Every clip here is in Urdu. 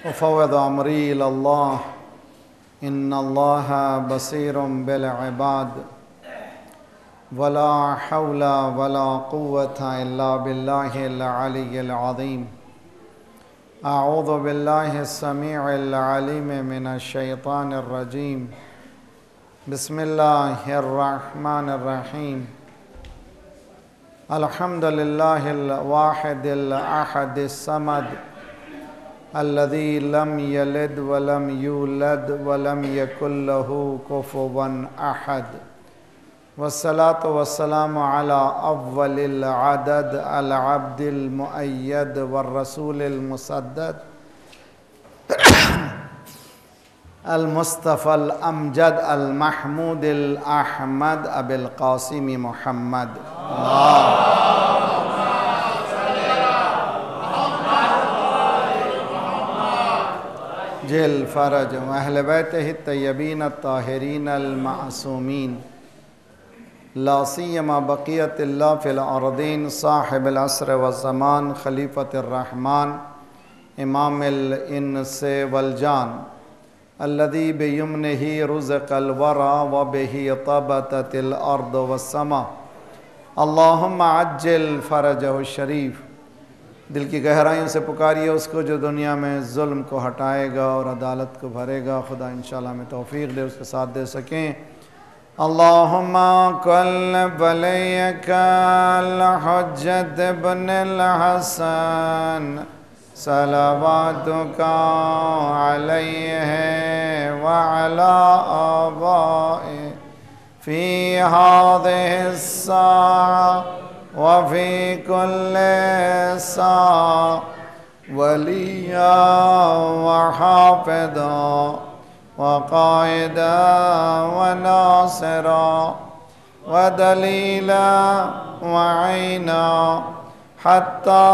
وفوض أمري إلى الله إن الله بصير بالعباد ولا حول ولا قوة إلا بالله العلي العظيم. أعوذ بالله السميع العليم من الشيطان الرجيم. بسم الله الرحمن الرحيم. الحمد لله الواحد الأحد الصمد الذي لم يلد ولم يولد ولم يكن له كفوا أحد، والصلاة والسلام على أفضل العدد العبد المؤيد والرسول المسدد المصطفى الأمجد المحمود الأحمد أبي القاسم محمد. جل فرج وأهل بيته الطيبين الطاهرين المعصومين، لا سيما بقية الله في الأرضين، صاحب العصر والزمان، خليفة الرحمن، إمام الإنس والجان، الذي بيمنه رزق الورى وبه طبتت الأرض والسماء. اللهم عجل فرجه الشریف. دل کی گہرائیوں سے پکاریے اس کو جو دنیا میں ظلم کو ہٹائے گا اور عدالت کو بھرے گا. خدا انشاءاللہ ہمیں توفیق دے، اس کے ساتھ دے سکیں. اللہم کل ولیک الحجت ابن الحسن صلواتک علیہ وعلی آبائہ فی هذه الساعة وفي كل ساعة وليا وحافظا وقائدا وناصرا ودليلا وعينا حتى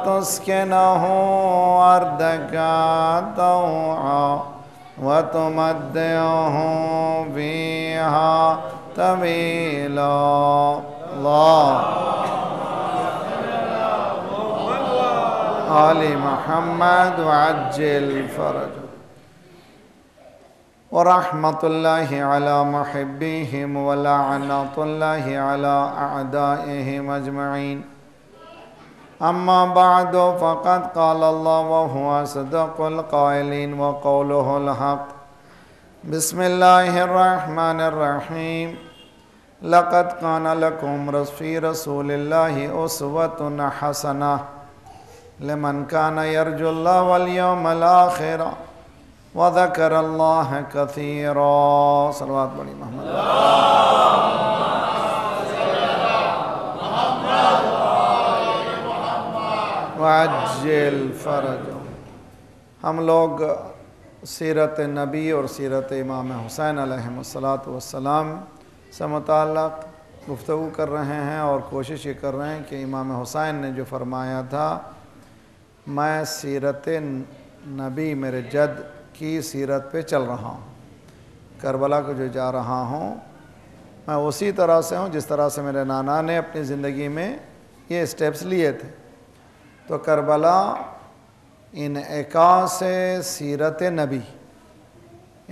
تسكنه أرضك طوعا وتمتعه فيها طويلا. اللہ آل محمد وعجل فرج. ورحمة الله على محبيهم ولعنة الله على أعدائهم أجمعين. أما بعد فقد قال الله وهو أصدق القائلين وقوله الحق. بسم الله الرحمن الرحيم. لقد كان لكم في رسول الله أسوة حسنة لمن كان يرجو الله واليوم الآخر وذكر الله كثيرا. صلوات بڑی محمد وعجل فرج. ہم لوگ سیرت نبی اور سیرت امام حسین علیہ السلام سے متعلق گفتگو کر رہے ہیں اور کوشش یہ کر رہے ہیں کہ امام حسین نے جو فرمایا تھا میں سیرت نبی میرے جد کی سیرت پہ چل رہا ہوں، کربلا کو جو جا رہا ہوں میں اسی طرح سے ہوں جس طرح سے میرے نانا نے اپنی زندگی میں یہ اسٹیپس لیے تھے. تو کربلا انعکاس سیرت نبی،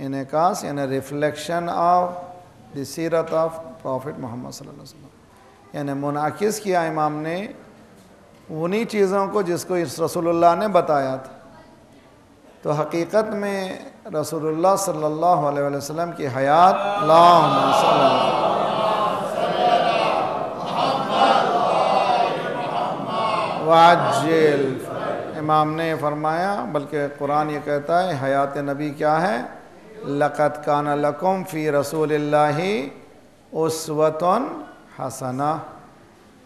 انعکاس یعنی ریفلیکشن آف دی سیرت آف پروفٹ محمد صلی اللہ علیہ وسلم، یعنی منعکس کیا امام نے انہی چیزوں کو جس کو رسول اللہ نے بتایا تھا. تو حقیقت میں رسول اللہ صلی اللہ علیہ وسلم کی حیات اللہم صلی اللہ وعجل. امام نے فرمایا، بلکہ قرآن یہ کہتا ہے حیات نبی کیا ہے؟ لَقَدْ كَانَ لَكُمْ فِي رَسُولِ اللَّهِ أُسْوَةٌ حَسَنَةٌ.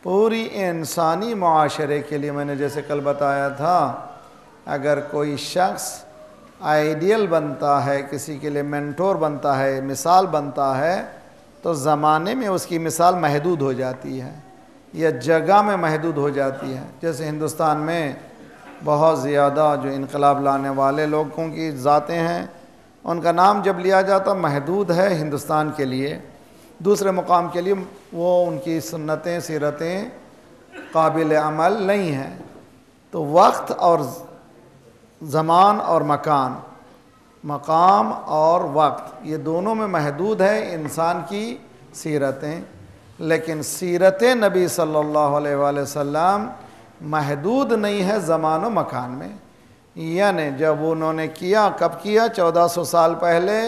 پوری انسانی معاشرے کے لیے، میں نے جیسے کل بتایا تھا، اگر کوئی شخص آئیڈیل بنتا ہے، کسی کے لیے مینٹور بنتا ہے، مثال بنتا ہے، تو زمانے میں اس کی مثال محدود ہو جاتی ہے یا جگہ میں محدود ہو جاتی ہے. جیسے ہندوستان میں بہت زیادہ جو انقلاب لانے والے لوگوں کی ذاتیں ہیں، ان کا نام جب لیا جاتا محدود ہے ہندوستان کے لیے، دوسرے مقام کے لیے وہ ان کی سنتیں سیرتیں قابل عمل نہیں ہیں. تو وقت اور زمان اور مکان، مقام اور وقت، یہ دونوں میں محدود ہے انسان کی سیرتیں، لیکن سیرت نبی صلی اللہ علیہ وآلہ وسلم محدود نہیں ہے زمان و مکان میں. یعنی جب انہوں نے کیا، کب کیا؟ 1400 سال پہلے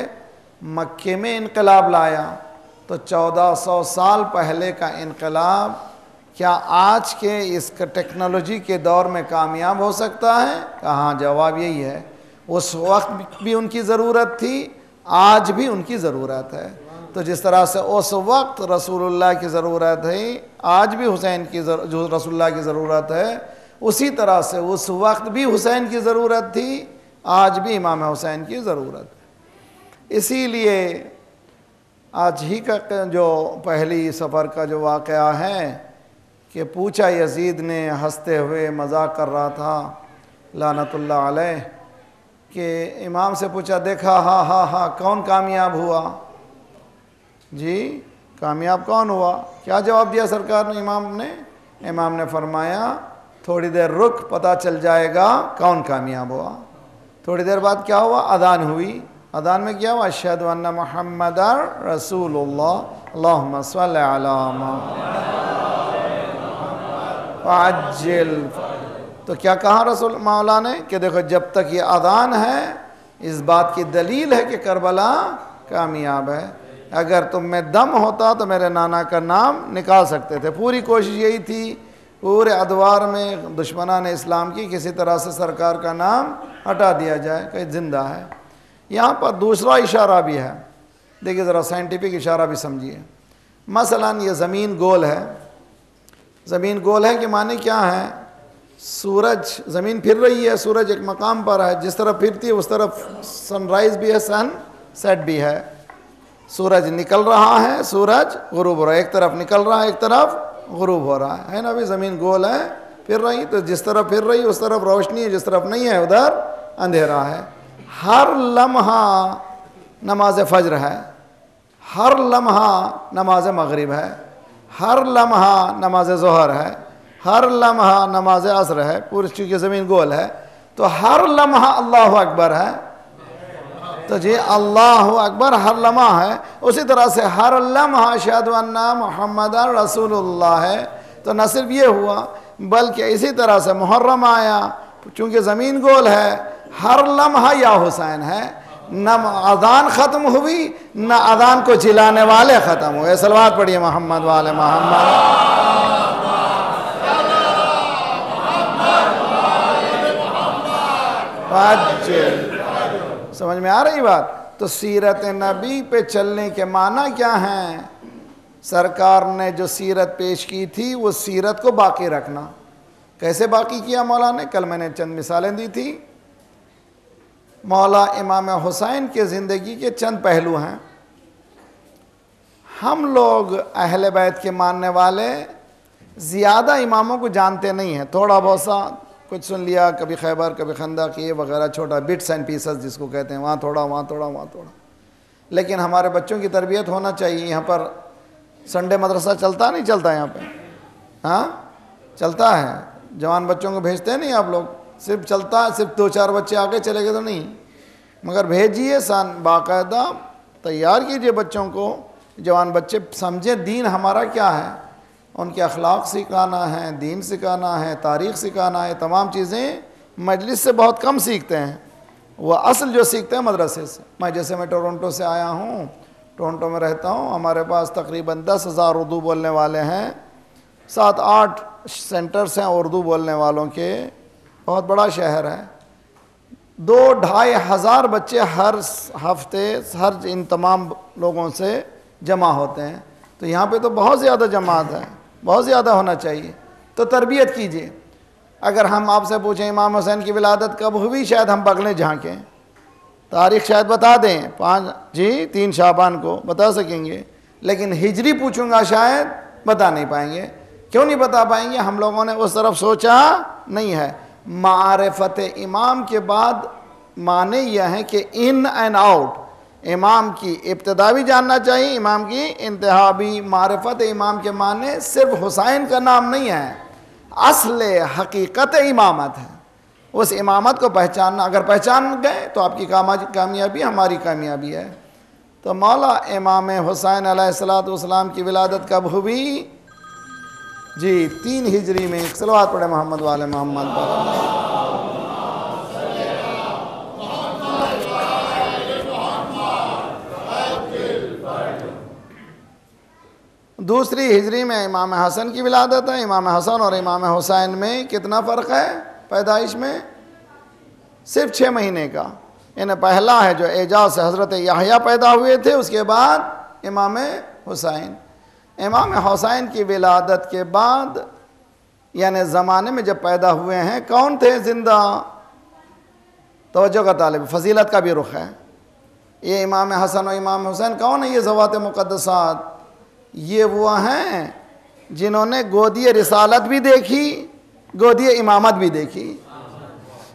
مکے میں انقلاب لایا، تو 1400 سال پہلے کا انقلاب کیا آج کے اس ٹیکنالوجی کے دور میں کامیاب ہو سکتا ہے؟ کہاں جواب یہی ہے. اس وقت بھی ان کی ضرورت تھی، آج بھی ان کی ضرورت ہے. تو جس طرح سے اس وقت رسول اللہ کی ضرورت ہے، آج بھی حسین کی رسول اللہ کی ضرورت ہے، اسی طرح سے اس وقت بھی حسین کی ضرورت تھی، آج بھی امام حسین کی ضرورت ہے. اسی لیے آج ہی کا جو پہلی سفر کا جو واقعہ ہے کہ پوچھا یزید نے ہنستے ہوئے مذاق کر رہا تھا لعنت اللہ علیہ، کہ امام سے پوچھا دیکھا ہاں ہاں ہاں کون کامیاب ہوا؟ جی کامیاب کون ہوا؟ کیا جواب دیا سرکار نے؟ امام نے فرمایا تھوڑی دیر رک، پتہ چل جائے گا کون کامیاب ہوا. تھوڑی دیر بعد کیا ہوا؟ اذان ہوئی. اذان میں کیا ہوا؟ اشہد ان محمد رسول اللہ اللہم صلی علی محمد وعجل. تو کیا کہا رسول مولا نے کہ دیکھو جب تک یہ اذان ہے اس بات کی دلیل ہے کہ کربلا کامیاب ہے. اگر تم میں دم ہوتا تو میرے نانا کا نام نکال سکتے تھے. پوری کوشش یہی تھی پورے ادوار میں دشمنان اسلام کی کسی طرح سے سرکار کا نام ہٹا دیا جائے کہ زندہ ہے. یہاں پر دوسرا اشارہ بھی ہے، دیکھیے ذرا سائنٹیفک اشارہ بھی سمجھیے. مثلا یہ زمین گول ہے. زمین گول ہے کہ معنی کیا ہے؟ سورج، زمین پھر رہی ہے، سورج ایک مقام پر ہے، جس طرف پھرتی ہے اس طرف سن رائز بھی ہے، سن سیٹ بھی ہے. سورج نکل رہا ہے، سورج غروب ہو رہا ہے، ایک طرف نکل رہا ہے ایک طرف غروب ہو رہا ہے نا. ابھی زمین گول ہے، پھر رہی، تو جس طرف پھر رہی اس طرف روشنی ہے، جس طرف نہیں ہے ادھر اندھیرا ہے. ہر لمحہ نماز فجر ہے، ہر لمحہ نماز مغرب ہے، ہر لمحہ نماز ظہر ہے، ہر لمحہ نماز عصر ہے. پوری چونکہ زمین گول ہے تو ہر لمحہ اللہ اکبر ہے. تو جی اللہ اکبر ہر لمحہ ہے. اسی طرح سے ہر لمحہ اشہد ان محمد رسول اللہ ہے. تو نہ صرف یہ ہوا بلکہ اسی طرح سے محرم آیا، چونکہ زمین گول ہے، ہر لمحہ یا حسین ہے. نہ اذان ختم ہوئی نہ اذان کو چلانے والے ختم ہوئے. صلوات پڑھیے محمد والے محمد. سمجھ میں آ رہی بات؟ تو سیرت نبی پہ چلنے کے معنی کیا ہیں؟ سرکار نے جو سیرت پیش کی تھی وہ سیرت کو باقی رکھنا. کیسے باقی کیا مولا نے؟ کل میں نے چند مثالیں دی تھی. مولا امام حسین کے زندگی کے چند پہلو ہیں. ہم لوگ اہل بیت کے ماننے والے زیادہ اماموں کو جانتے نہیں ہیں. تھوڑا بہت سا کچھ سن لیا، کبھی خیبر کبھی خندق یہ وغیرہ، چھوٹا بٹس اینڈ پیسز جس کو کہتے ہیں، وہاں تھوڑا وہاں تھوڑا وہاں تھوڑا. لیکن ہمارے بچوں کی تربیت ہونا چاہیے. یہاں پر سنڈے مدرسہ چلتا نہیں چلتا؟ یہاں پہ ہاں چلتا ہے. جوان بچوں کو بھیجتے نہیں آپ لوگ؟ صرف چلتا ہے، صرف 2-4 بچے آگے چلے گئے تو نہیں، مگر بھیجیے، باقاعدہ تیار کیجئے بچوں کو. جوان بچے سمجھیں دین ہمارا کیا ہے، ان کے اخلاق سکھانا ہے، دین سکھانا ہے، تاریخ سکھانا ہے. تمام چیزیں مجلس سے بہت کم سیکھتے ہیں، وہ اصل جو سیکھتے ہیں مدرسے سے. میں ٹورنٹو سے آیا ہوں، ٹورنٹو میں رہتا ہوں. ہمارے پاس تقریباً 10,000 اردو بولنے والے ہیں. 7-8 سینٹرز ہیں اردو بولنے والوں کے. بہت بڑا شہر ہے. 2-2.5 ہزار بچے ہر ہفتے ان تمام لوگوں سے جمع ہوتے ہیں. تو یہاں پہ تو بہت زیادہ جماعت ہے، بہت زیادہ ہونا چاہیے. تو تربیت کیجئے. اگر ہم آپ سے پوچھیں امام حسین کی ولادت کب ہوئی، شاید ہم بغلیں جھانکیں، تاریخ شاید بتا دیں 3 شعبان کو بتا سکیں گے. لیکن ہجری پوچھوں گا شاید بتا نہیں پائیں گے. کیوں نہیں بتا پائیں گے؟ ہم لوگوں نے اس طرف سوچا نہیں ہے. معرفت امام کے بعد معنی یہ ہے کہ ان اینڈ آؤٹ، امام کی ابتدا بھی جاننا چاہیے، امام کی انتہا بھی. معرفت امام کے معنی صرف حسین کا نام نہیں ہے، اصل حقیقت امامت ہے. اس امامت کو پہچاننا، اگر پہچان گئے تو آپ کی کامیابی ہماری کامیابی ہے۔ تو مولا امام حسین علیہ السلام کی ولادت کب ہوئی؟ جی 3 ہجری میں۔ صلوات پڑھے محمد والے محمد پر۔ دوسری ہجری میں امام حسن کی ولادت ہے۔ امام حسن اور امام حسین میں کتنا فرق ہے پیدائش میں؟ صرف 6 مہینے کا۔ یعنی پہلا ہے جو اعجاز سے حضرت یحییٰ پیدا ہوئے تھے، اس کے بعد امام حسین۔ امام حسین کی ولادت کے بعد یعنی زمانے میں جب پیدا ہوئے ہیں کون تھے زندہ؟ توجہ کا طالب، فضیلت کا بھی رخ ہے۔ یہ امام حسن و امام حسین کون ہیں؟ یہ ذوات مقدسات، یہ وہ ہیں جنہوں نے گودی رسالت بھی دیکھی، گودی امامت بھی دیکھی،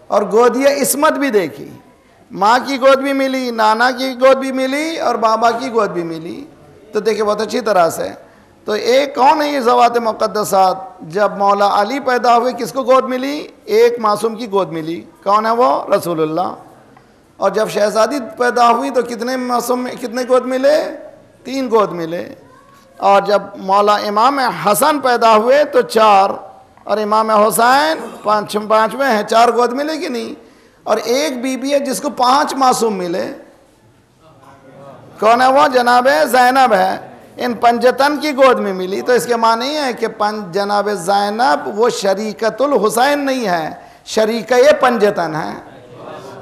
اور گودی عصمت بھی دیکھی۔ ماں کی گود بھی ملی، نانا کی گود بھی ملی، اور بابا کی گود بھی ملی۔ تو دیکھیں بہت اچھی طرح سے۔ تو ایک کون ہے یہ ذوات مقدسات؟ جب مولا علی پیدا ہوئے کس کو گود ملی؟ ایک معصوم کی گود ملی۔ کون ہے وہ؟ رسول اللہ۔ اور جب شہزادی پیدا ہوئی تو کتنے معصوم، کتنے گود ملے؟ 3 گود ملے۔ اور جب مولا امام حسن پیدا ہوئے تو 4، اور امام حسین پانچویں ہیں، 4 گود ملے کہ نہیں؟ اور ایک بی بی ہے جس کو 5 معصوم ملے۔ کون ہے وہ؟ جناب زینب ہے۔ ان پنجتن کی گود میں ملی۔ تو اس کے معنی یہ ہے کہ جناب زینب وہ شریکت الحسین نہیں ہے، شریکہ پنجتن ہے۔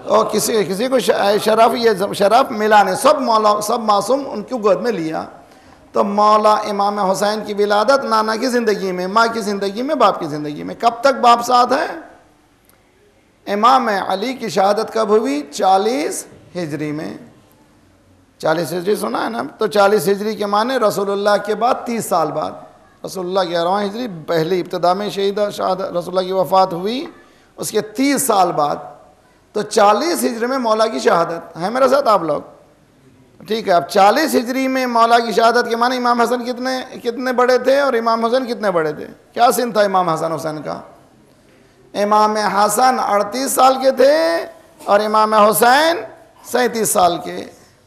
اور کسی کو شرف، یہ شرف ملا نہیں، سب معصوم ان کی گود میں لیا۔ تو مولا امام حسین کی ولادت نانا کی زندگی میں، ماں کی زندگی میں، باپ کی زندگی میں۔ کب تک باپ ساتھ ہے؟ امام علی کی شہادت کب ہوئی؟ 40 ہجری میں۔ 40 ہجری سنا ہے نا؟ تو 40 ہجری کے معنی رسول اللہ کے بعد 30 سال بعد، رسول اللہ 11واں ہجری پہلی ابتدا میں شہادت رسول اللہ کی وفات ہوئی، اس کے 30 سال بعد۔ تو 40 ہجری میں مولا کی شہادت ہے۔ میرے ساتھ آپ لوگ ٹھیک ہے؟ اب 40 ہجری میں مولا کی شہادت کے معنی امام حسن کتنے بڑے تھے اور امام حسین کتنے بڑے تھے؟ کیا سن تھا امام حسن حسین کا؟ امام حسن 38 سال کے تھے اور امام حسین 37 سال کے۔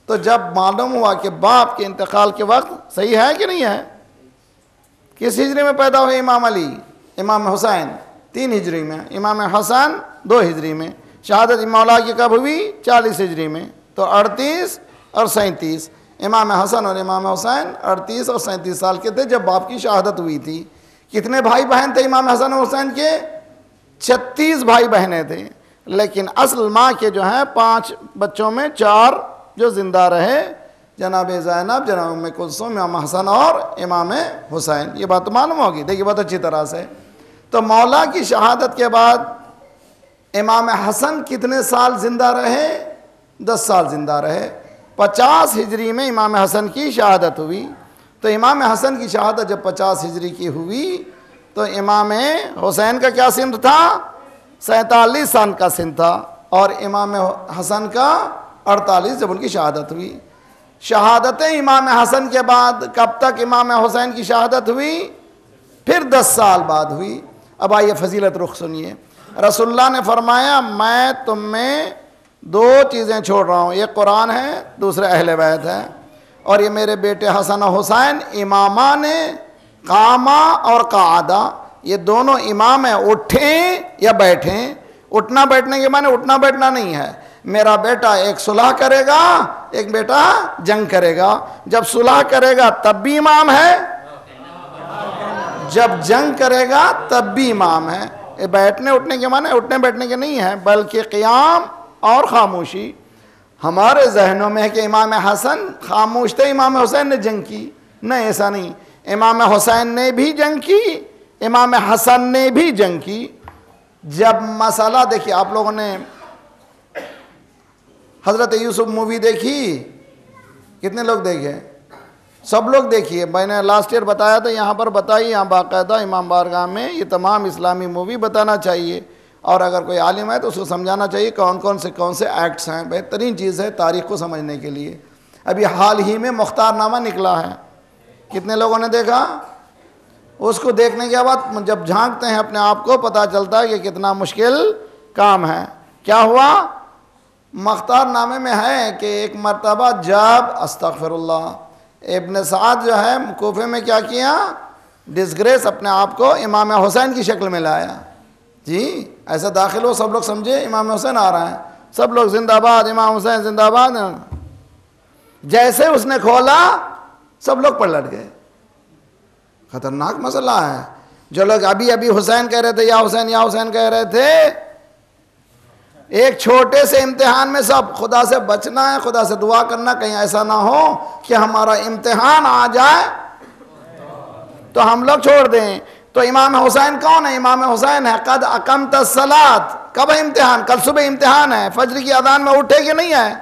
تو جب معلوم ہوا کہ باپ کے انتقال کے وقت، صحیح ہے کہ نہیں ہے؟ کس ہجری میں پیدا ہوئے امام علی؟ امام حسین 3 ہجری میں، امام حسن 2 ہجری میں۔ شہادت مولا کی کب ہوئی؟ 40 ہجری میں۔ تو 38 اور 37، امام حسن اور امام حسین 38 اور 37 سال کے تھے جب باپ کی شہادت ہوئی تھی۔ کتنے بھائی بہن تھے امام حسن اور حسین کے؟ 36 بھائی بہنیں تھے، لیکن اصل ماں کے جو ہیں 5 بچوں میں 4 جو زندہ رہے، جناب زینب، جناب ام کلثوم، امام حسن اور امام حسین۔ یہ بات تو معلوم ہوگی، دیکھیے بہت اچھی طرح سے۔ تو مولا کی شہادت کے بعد امام حسن کتنے سال زندہ رہے؟ 10 سال زندہ رہے۔ 50 ہجری میں امام حسن کی شہادت ہوئی۔ تو امام حسن کی شہادت جب 50 ہجری کی ہوئی تو امام حسین کا کیا سن تھا؟ 47 سال کا سن تھا، اور امام حسن کا 48 جب ان کی شہادت ہوئی۔ شہادت امام حسن کے بعد کب تک امام حسین کی شہادت ہوئی؟ پھر 10 سال بعد ہوئی۔ اب آئیے فضیلت رخ سنیے۔ رسول اللہ نے فرمایا میں تم میں 2 چیزیں چھوڑ رہا ہوں، ایک قرآن ہے، دوسرے اہل بیت ہے، اور یہ میرے بیٹے حسن و حسین امامان قامہ اور قعدہ، یہ دونوں امام ہیں، اٹھیں یا بیٹھیں۔ اٹھنا بیٹھنے کے معنی اٹھنا بیٹھنا نہیں ہے۔ میرا بیٹا ایک صلح کرے گا، ایک بیٹا جنگ کرے گا۔ جب صلح کرے گا تب بھی امام ہے، جب جنگ کرے گا تب بھی امام ہے۔ بیٹھنے اٹھنے کے معنی اٹھنے بیٹھنے کے نہیں ہے، بلکہ قیام اور خاموشی۔ ہمارے ذہنوں میں ہے کہ امام حسن خاموش تھے، امام حسین نے جنگ کی۔ نہیں، ایسا نہیں، امام حسین نے بھی جنگ کی، امام حسن نے بھی جنگ کی۔ جب مسئلہ دیکھیے، آپ لوگوں نے حضرت یوسف مووی دیکھی؟ کتنے لوگ دیکھے؟ سب لوگ دیکھیے۔ میں نے لاسٹ ایئر بتایا تھا، یہاں پر بتائی، یہاں باقاعدہ امام بارگاہ میں یہ تمام اسلامی مووی بتانا چاہیے، اور اگر کوئی عالم ہے تو اس کو سمجھانا چاہیے کون سے ایکٹس ہیں۔ بہترین چیز ہے تاریخ کو سمجھنے کے لیے۔ ابھی حال ہی میں مختار نامہ نکلا ہے، کتنے لوگوں نے دیکھا؟ اس کو دیکھنے کے بعد جب جھانکتے ہیں اپنے آپ کو، پتہ چلتا ہے کہ کتنا مشکل کام ہے. کیا ہوا؟ مختار نامے میں ہے کہ ایک مرتبہ جب استغفر اللہ ابن سعد جو ہے کوفے میں کیا کیا؟ ڈسگریس اپنے آپ کو امام حسین کی شکل میں لایا. جی ایسا داخل ہو سب لوگ سمجھے امام حسین آ رہا ہے, سب لوگ زندہ باد امام حسین زندہ باد. جیسے اس نے کھولا سب لوگ پلٹ گئے. خطرناک مسئلہ ہے. جو لوگ ابھی حسین کہہ رہے تھے یا حسین یا حسین کہہ رہے تھے, ایک چھوٹے سے امتحان میں سب خدا سے بچنا ہے, خدا سے دعا کرنا کہیں ایسا نہ ہو کہ ہمارا امتحان آ جائے تو ہم لوگ چھوڑ دیں. تو امام حسین کون ہے؟ امام حسین ہے قد اقمت الصلاۃ. کب ہے امتحان؟ کل صبح امتحان ہے. فجر کی اذان میں اٹھے کہ نہیں ہے؟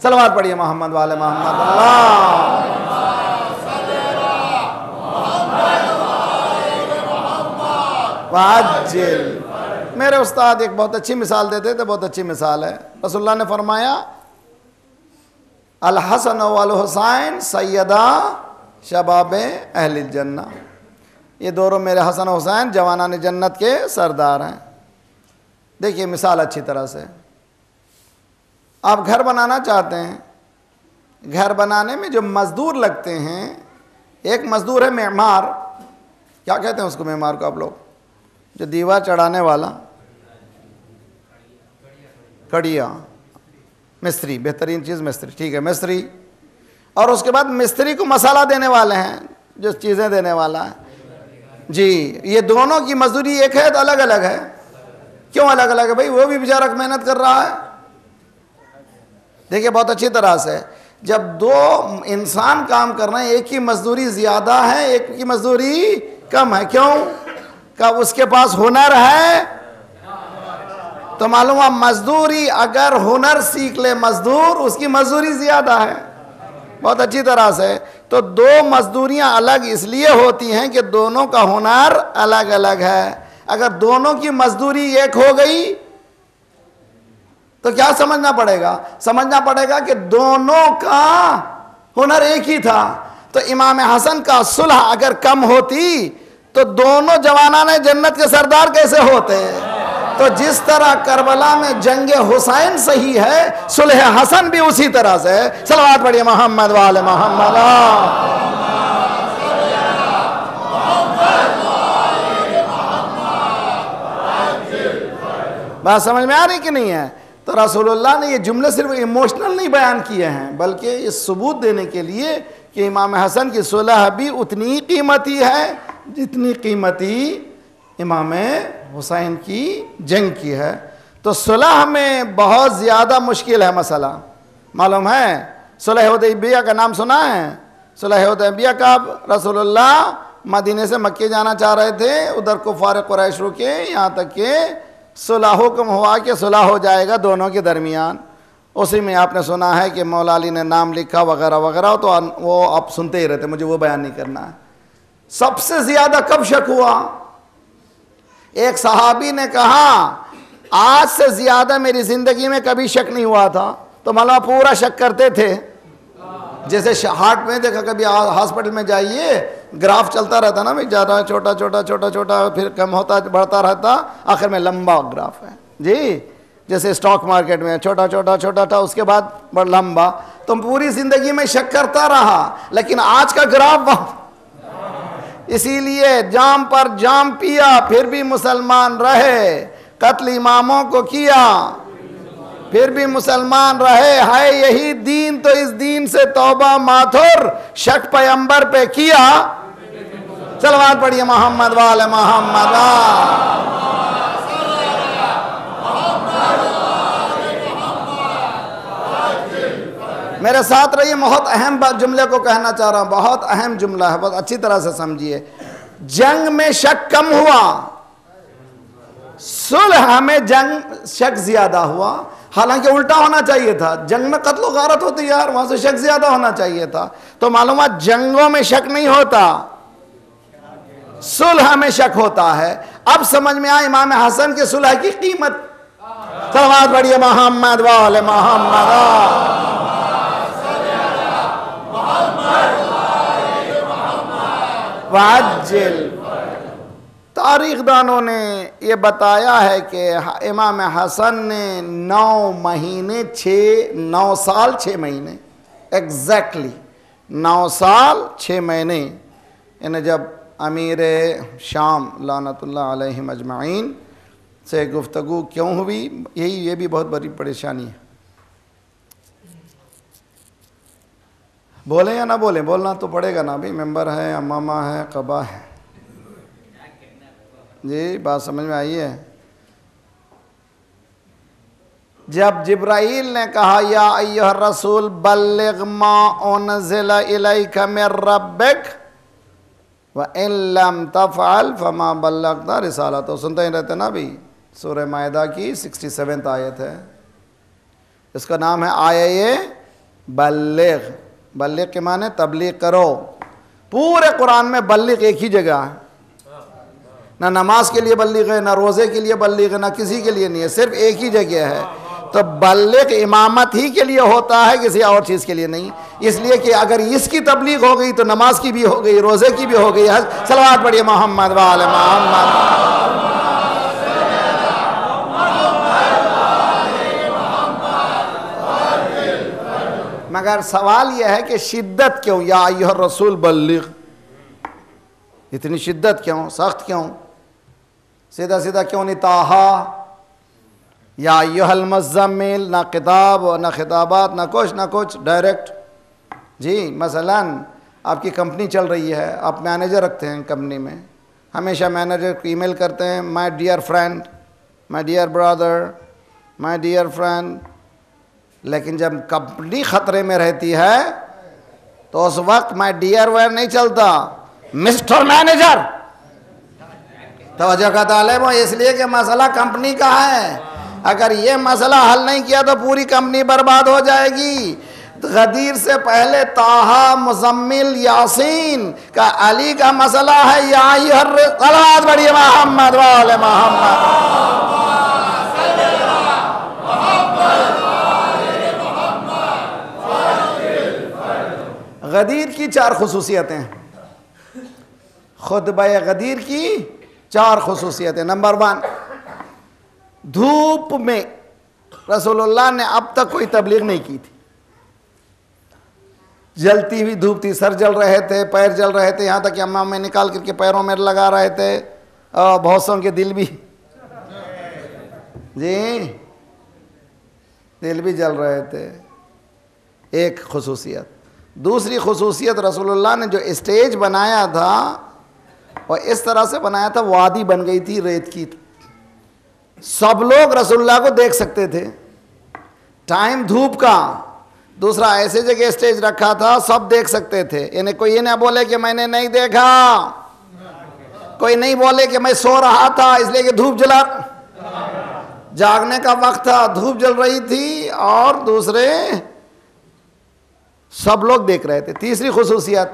صلوات پڑھیے محمد والے محمد. وعجل. میرے استاد ایک بہت اچھی مثال دیتے تھے, بہت اچھی مثال ہے. رسول اللہ نے فرمایا الحسن والحسین سیدہ شباب اہل الجنہ. یہ دونوں میرے حسن و حسین جوانان جنت کے سردار ہیں. دیکھیے مثال اچھی طرح سے. آپ گھر بنانا چاہتے ہیں, گھر بنانے میں جو مزدور لگتے ہیں, ایک مزدور ہے معمار. کیا کہتے ہیں اس کو معمار کو آپ لوگ؟ جو دیوار چڑھانے والا, کڑیا, مستری. بہترین چیز مستری, ٹھیک ہے مستری. اور اس کے بعد مستری کو مسالہ دینے والے ہیں, جو چیزیں دینے والا ہے. جی یہ دونوں کی مزدوری ایک ہے تو الگ الگ ہے. کیوں الگ الگ ہے بھائی؟ وہ بھی بیچارہ محنت کر رہا ہے. دیکھیے بہت اچھی طرح سے, جب دو انسان کام کر رہے ہیں, ایک کی مزدوری زیادہ ہے, ایک کی مزدوری کم ہے. کیوں؟ کہ اس کے پاس ہنر ہے. تو معلوم ہے مزدوری اگر ہنر سیکھ لے مزدور, اس کی مزدوری زیادہ ہے. بہت اچھی طرح سے. تو دو مزدوریاں الگ اس لیے ہوتی ہیں کہ دونوں کا ہنر الگ الگ ہے. اگر دونوں کی مزدوری ایک ہو گئی تو کیا سمجھنا پڑے گا؟ سمجھنا پڑے گا کہ دونوں کا ہنر ایک ہی تھا. تو امام حسن کا صلح اگر کم ہوتی تو دونوں جوانان جنت کے سردار کیسے ہوتے؟ تو جس طرح کربلا میں جنگ حسین صحیح ہے, صلح حسن بھی اسی طرح سے. صلوات پڑھیے محمد والے محمد. بات سمجھ میں آ رہی کہ نہیں ہے؟ تو رسول اللہ نے یہ جملے صرف ایموشنل نہیں بیان کیے ہیں, بلکہ یہ ثبوت دینے کے لیے کہ امام حسن کی صلح بھی اتنی قیمتی ہے جتنی قیمتی امام حسین کی جنگ کی ہے. تو صلح میں بہت زیادہ مشکل ہے مسئلہ. معلوم ہے صلح حدیبیہ کا نام سنا ہے؟ صلح حدیبیہ کا رسول اللہ مدینے سے مکے جانا چاہ رہے تھے, ادھر کفار قریش رکے, یہاں تک کہ صلح حکم ہوا کہ صلح ہو جائے گا دونوں کے درمیان. اسی میں آپ نے سنا ہے کہ مولا علی نے نام لکھا وغیرہ وغیرہ, تو وہ آپ سنتے ہی رہتے, مجھے وہ بیان نہیں کرنا ہے. سب سے زیادہ کب شک ہوا؟ ایک صحابی نے کہا آج سے زیادہ میری زندگی میں کبھی شک نہیں ہوا تھا. تو مولانا پورا شک کرتے تھے. جیسے ہارٹ میں دیکھا, کبھی ہاسپٹل میں جائیے, گراف چلتا رہتا نا بھائی, زیادہ چھوٹا چھوٹا چھوٹا چھوٹا پھر کم ہوتا بڑھتا رہتا, آخر میں لمبا گراف ہے. جی جیسے اسٹاک مارکیٹ میں چھوٹا چھوٹا چھوٹا تھا, اس کے بعد بڑا لمبا. تو پوری زندگی میں شک کرتا رہا, لیکن آج کا گراف اسی لیے جام پر جام پیا پھر بھی مسلمان رہے, قتل اماموں کو کیا پھر بھی مسلمان رہے. ہے یہی دین تو اس دین سے توبہ ماتھر, شک پیغمبر پہ کیا. صلوات پڑھیے محمد والے محمد. میرے ساتھ رہیے, بہت اہم جملے کو کہنا چاہ رہا ہوں, بہت اہم جملہ ہے, بہت اچھی طرح سے سمجھیے. جنگ میں شک کم ہوا, صلح میں جنگ شک زیادہ ہوا. حالانکہ الٹا ہونا چاہیے تھا, جنگ میں قتل و غارت ہوتی یار, وہاں سے شک زیادہ ہونا چاہیے تھا. تو معلومات جنگوں میں شک نہیں ہوتا, صلح میں شک ہوتا ہے. اب سمجھ میں آیا امام حسن کے صلح کی قیمت. صلوات پڑھیے محمد والے محمد. وعجل. تو تاریخ دانوں نے یہ بتایا ہے کہ امام حسن نے 9 سال 6 مہینے ایگزیکٹلی 9 سال 6 مہینے انہیں جب امیر شام لعنت اللہ علیہم اجمعین سے گفتگو کیوں ہوئی، یہ بھی بہت بڑی پریشانی ہے. بولیں یا نہ بولیں؟ بولنا تو پڑے گا نا بھی، ممبر ہے، امامہ ہے، قبا ہے. جی بات سمجھ میں آئی ہے؟ جب جبرائیل نے کہا یا ایھا الرسول بلغ ما انزل الیک من ربک وَإِن لَمْ تَفْعَلْ فَمَا بَلَّغْتَ رِسَالَتَهُ، سنتے ہی رہتے نا بھی. سورہ مائدہ کی 67 آیت ہے، اس کا نام ہے آیہ بلغ. بلغ کے معنی تبلیغ کرو. پورے قرآن میں بلغ ایک ہی جگہ ہے، نہ نماز کے لیے بلغ ہے، نہ روزے کے لیے بلغ ہے، نہ کسی کے لیے نہیں ہے، صرف ایک ہی جگہ ہے. تو بلغ امامت ہی کے لیے ہوتا ہے، کسی اور چیز کے لیے نہیں. اس لیے کہ اگر اس کی تبلیغ ہو گئی تو نماز کی بھی ہو گئی، روزے کی بھی ہو گئی. صلوات پڑھیے محمد وآل محمد. مگر سوال یہ ہے کہ شدت کیوں؟ یا ایھا الرسول بلغ، اتنی شدت کیوں، سخت کیوں؟ سیدھا سیدھا کیوں نہیں طٰہٰ یا ایھا المزمل؟ نہ کتاب نہ خطابات، نہ کچھ ڈائریکٹ. جی مثلا آپ کی کمپنی چل رہی ہے، آپ مینیجر رکھتے ہیں کمپنی میں، ہمیشہ مینیجر کو ای میل کرتے ہیں my dear friend, my dear Brother, my dear friend. لیکن جب کمپنی خطرے میں رہتی ہے تو اس وقت مائی ڈیئر ویئر نہیں چلتا، مسٹر مینیجر. توجہ کا طالب ہو، اس لیے کہ مسئلہ کمپنی کا ہے. اگر یہ مسئلہ حل نہیں کیا تو پوری کمپنی برباد ہو جائے گی. غدیر سے پہلے طٰہٰ، مزمل، یاسین کا علی کا مسئلہ ہے. یا ایھا الرسول بڑھیے محمد وآل محمد. غدیر کی 4 خصوصیتیں، خطبہ غدیر کی 4 خصوصیتیں. نمبر 1، دھوپ میں رسول اللہ نے اب تک کوئی تبلیغ نہیں کی تھی. جلتی ہوئی دھوپ تھی، سر جل رہے تھے، پیر جل رہے تھے، یہاں تک کہ امام میں نکال کر کے پیروں میں لگا رہے تھے. بہت سوں کے دل بھی جی دل بھی جل رہے تھے. ایک خصوصیت. دوسری خصوصیت، رسول اللہ نے جو اسٹیج بنایا تھا وہ اس طرح سے بنایا تھا، وادی بن گئی تھی ریت کی، سب لوگ رسول اللہ کو دیکھ سکتے تھے. ٹائم دھوپ کا. دوسرا ایسے جگہ اسٹیج رکھا تھا سب دیکھ سکتے تھے. یعنی کوئی یہ نہ بولے کہ میں نے نہیں دیکھا، کوئی نہیں بولے کہ میں سو رہا تھا اس لیے کہ دھوپ جلا، جاگنے کا وقت تھا، دھوپ جل رہی تھی، اور دوسرے سب لوگ دیکھ رہے تھے. تیسری خصوصیت،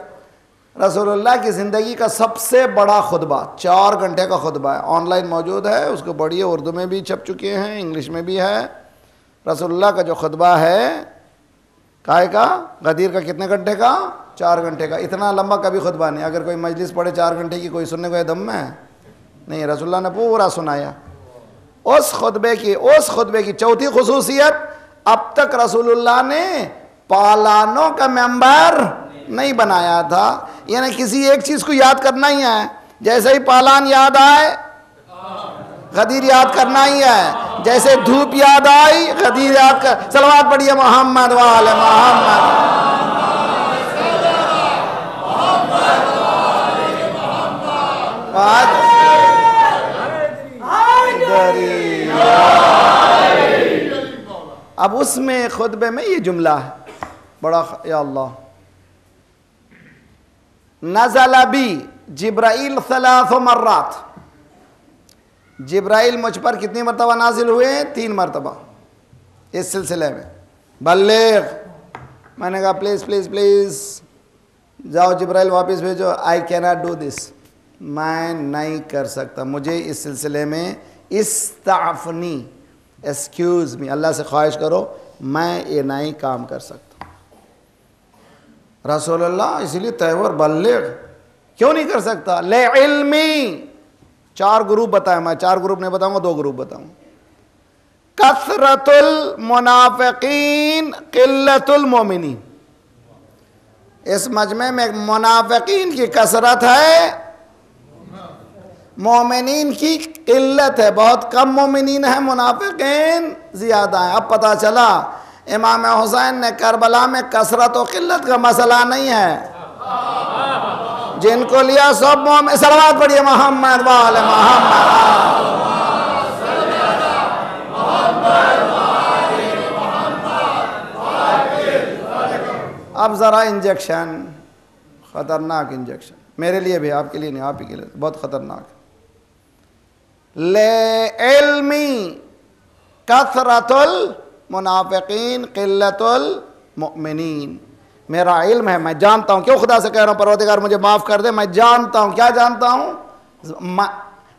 رسول اللہ کی زندگی کا سب سے بڑا خطبہ، 4 گھنٹے کا خطبہ ہے، آن لائن موجود ہے، اس کو پڑھیے، اردو میں بھی چھپ چکے ہیں، انگلش میں بھی ہے. رسول اللہ کا جو خطبہ ہے کائے کا؟ غدیر کا. کتنے گھنٹے کا؟ 4 گھنٹے کا. اتنا لمبا کبھی خطبہ نہیں. اگر کوئی مجلس پڑھے 4 گھنٹے کی، کوئی سننے کو ہے دم میں نہیں. رسول اللہ نے پورا سنایا. اس خطبے کی چوتھی خصوصیت، اب تک رسول اللہ نے پالانوں کا ممبر نہیں بنایا تھا. یعنی کسی ایک چیز کو یاد کرنا ہی ہے، جیسے ہی پالان یاد آئے غدیر یاد کرنا ہی ہے، جیسے دھوپ یاد آئی غدیر یاد کر. صلوات پڑھیے محمد وآل محمد. اب اس میں خطبے میں یہ جملہ ہے بڑا، یا اللہ، نزل بی جبرائیل 3 مرات. جبرائیل مجھ پر کتنی مرتبہ نازل ہوئے؟ 3 مرتبہ. اس سلسلے میں بلغ. میں نے کہا پلیز پلیز پلیز جاؤ جبرائیل واپس بھیجو. آئی کینٹ ڈو دس، میں نہیں کر سکتا، مجھے اس سلسلے میں استعفنی، ایکسکیوز می، اللہ سے خواہش کرو، میں یہ نہیں کام کر سکتا. رسول اللہ اسی لیے تیور بلغ کیوں نہیں کر سکتا؟ لے علمی، 4 گروپ بتائیں، میں 4 گروپ نہیں بتاؤں گا، 2 گروپ بتاؤں. کثرت المنافقین قلت المومنین. اس مجمع میں منافقین کی کثرت ہے، مومنین کی قلت ہے. بہت کم مومنین ہیں، منافقین زیادہ ہیں. اب پتہ چلا امام حسین نے کربلا میں کثرت و قلت کا مسئلہ نہیں ہے. جن کو لیا سب مومن. صلوات پڑھیے محمد وآل محمد. اب ذرا انجیکشن، خطرناک انجیکشن، میرے لیے بھی، آپ کے لیے نہیں، آپ ہی کے لیے بہت خطرناک. لے علمی کثرت المنافقین قلت المؤمنین. میرا علم ہے، میں جانتا ہوں. کیوں خدا سے کہہ رہا ہوں پروردگار مجھے معاف کر دے؟ میں جانتا ہوں. کیا جانتا ہوں؟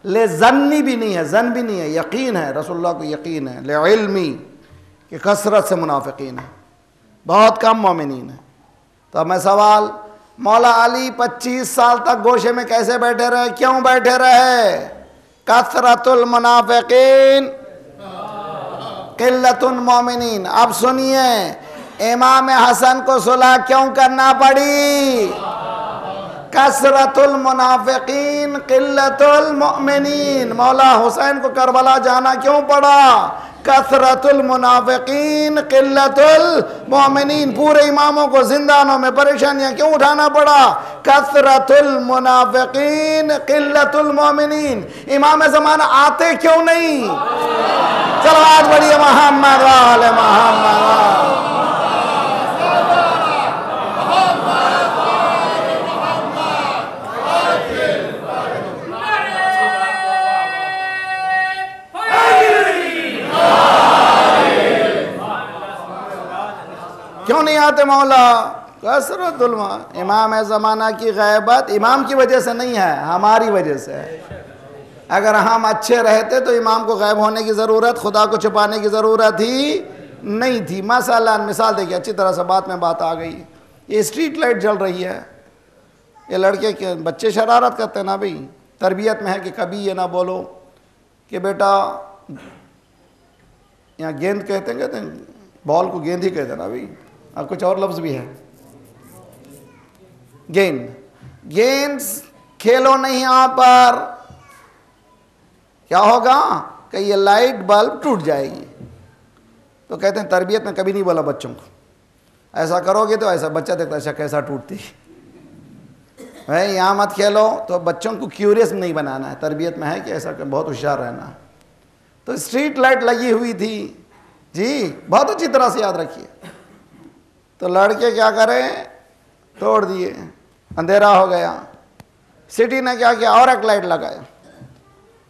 لے ظنی بھی نہیں ہے، ظن بھی نہیں ہے، یقین ہے. رسول اللہ کو یقین ہے لے علمی کہ کثرت سے منافقین ہیں، بہت کم مومنین ہیں. تو اب میں سوال، مولا علی 25 سال تک گوشے میں کیسے بیٹھے رہے؟ کیوں بیٹھے رہے؟ کثرت المنافقین قلت المومنین. اب سنیے، امام حسن کو صلح کیوں کرنا پڑی؟ کثرت المنافقین قلت المؤمنین. مولا حسین کو کربلا جانا کیوں پڑا؟ کثرت المنافقین قلت المؤمنین. پورے اماموں کو زندانوں میں پریشانیاں کیوں اٹھانا پڑا؟ کثرت المنافقین قلت المؤمنین. امام زمانہ آتے کیوں نہیں؟ صلوات پڑھیے محمد وآل محمد. کیوں نہیں آتے مولا؟ کثرت امام زمانہ کی غیبت امام کی وجہ سے نہیں ہے، ہماری وجہ سے ہے. اگر ہم اچھے رہتے تو امام کو غائب ہونے کی ضرورت، خدا کو چھپانے کی ضرورت ہی نہیں تھی. مثلا مثال دیکھیں، اچھی طرح سے بات آ گئی. یہ اسٹریٹ لائٹ جل رہی ہے، یہ لڑکے کے بچے شرارت کرتے ہیں نا بھئی. تربیت میں ہے کہ کبھی یہ نہ بولو کہ بیٹا، یہاں گیند کہتے ہیں بال کو گیند ہی کہتے ہیں نا بھئی، اور کچھ اور لفظ بھی ہے. گیند کھیلو نہیں یہاں پر. کیا ہوگا کہ یہ لائٹ بلب ٹوٹ جائے گی. تو کہتے ہیں تربیت میں کبھی نہیں بولا بچوں کو ایسا کرو گے تو ایسا. بچہ دیکھتا ہے کیسا ٹوٹتی ہے، یہاں مت کھیلو. تو بچوں کو کیوریس نہیں بنانا ہے. تربیت میں ہے کہ ایسا کہ بہت ہوشیار رہنا ہے. تو اسٹریٹ لائٹ لگی ہوئی تھی جی، بہت اچھی طرح سے یاد رکھیے. تو لڑکے کیا کریں، توڑ دیے، اندھیرا ہو گیا. سٹی نے کیا کیا، اور ایک لائٹ لگایا.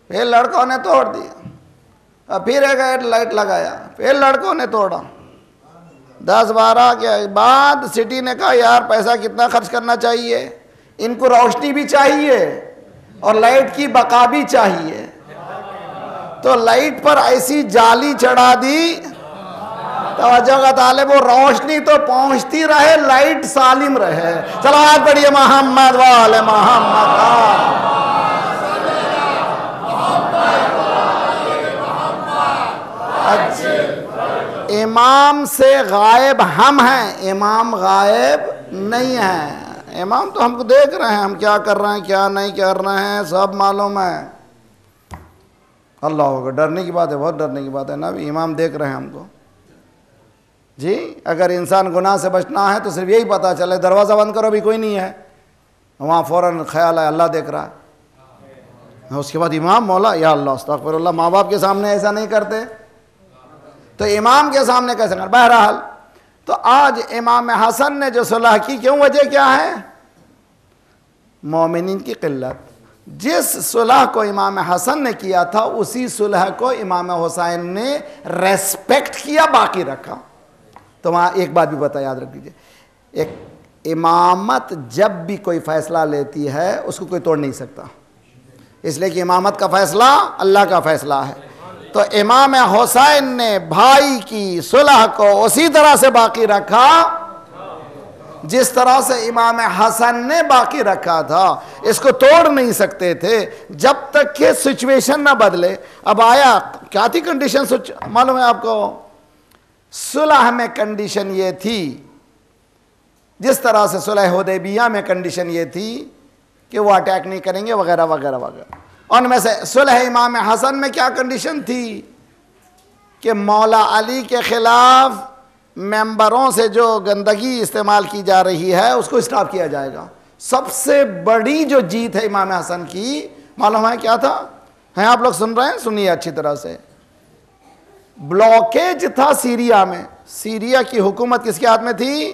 پھر لڑکوں نے توڑ دیا، پھر ایک لائٹ لگایا، پھر لڑکوں نے توڑا. 10-12 کے بعد سٹی نے کہا یار پیسہ کتنا خرچ کرنا چاہیے، ان کو روشنی بھی چاہیے اور لائٹ کی بقا بھی چاہیے. تو لائٹ پر ایسی جالی چڑھا دی، توجہ کا طالب، وہ روشنی تو پہنچتی رہے، لائٹ سالم رہے. صلوات پڑھیے محمد وآل محمد. امام سے غائب ہم ہیں، امام غائب نہیں ہیں. امام تو ہم کو دیکھ رہے ہیں، ہم کیا کر رہے ہیں کیا نہیں کر رہے ہیں سب معلوم ہے. اللہ ہوگا، ڈرنے کی بات ہے، بہت ڈرنے کی بات ہے نا. ابھی امام دیکھ رہے ہیں ہم کو جی. اگر انسان گناہ سے بچنا ہے تو صرف یہی پتہ چلے دروازہ بند کرو بھی کوئی نہیں ہے، وہاں فوراً خیال ہے اللہ دیکھ رہا ہے. اس کے بعد امام مولا یا اللہ استغفر اللہ. ماں باپ کے سامنے ایسا نہیں کرتے تو امام کے سامنے کیسے کر؟ بہرحال تو آج امام حسن نے جو صلح کی، کیوں، وجہ کیا ہے؟ مومنین کی قلت. جس صلح کو امام حسن نے کیا تھا اسی صلح کو امام حسین نے ریسپیکٹ کیا، باقی رکھا. تو وہاں ایک بات بھی بتا، یاد رکھ لیجیے، ایک امامت جب بھی کوئی فیصلہ لیتی ہے اس کو کوئی توڑ نہیں سکتا، اس لیے کہ امامت کا فیصلہ اللہ کا فیصلہ ہے. تو امام حسین نے بھائی کی صلح کو اسی طرح سے باقی رکھا جس طرح سے امام حسن نے باقی رکھا تھا، اس کو توڑ نہیں سکتے تھے جب تک کہ سچویشن نہ بدلے۔ اب آیا کیا تھی کنڈیشن معلوم ہے آپ کو؟ صلح میں کنڈیشن یہ تھی، جس طرح سے صلح حدیبیہ میں کنڈیشن یہ تھی کہ وہ اٹیک نہیں کریں گے وغیرہ وغیرہ وغیرہ۔ ان میں سے صلح امام حسن میں کیا کنڈیشن تھی کہ مولا علی کے خلاف ممبروں سے جو گندگی استعمال کی جا رہی ہے اس کو اسٹاپ کیا جائے گا۔ سب سے بڑی جو جیت ہے امام حسن کی معلوم ہے کیا تھا؟ ہیں آپ لوگ سن رہے ہیں؟ سنیے اچھی طرح سے۔ بلاکیج تھا سیریا میں، سیریا کی حکومت کس کے ہاتھ میں تھی؟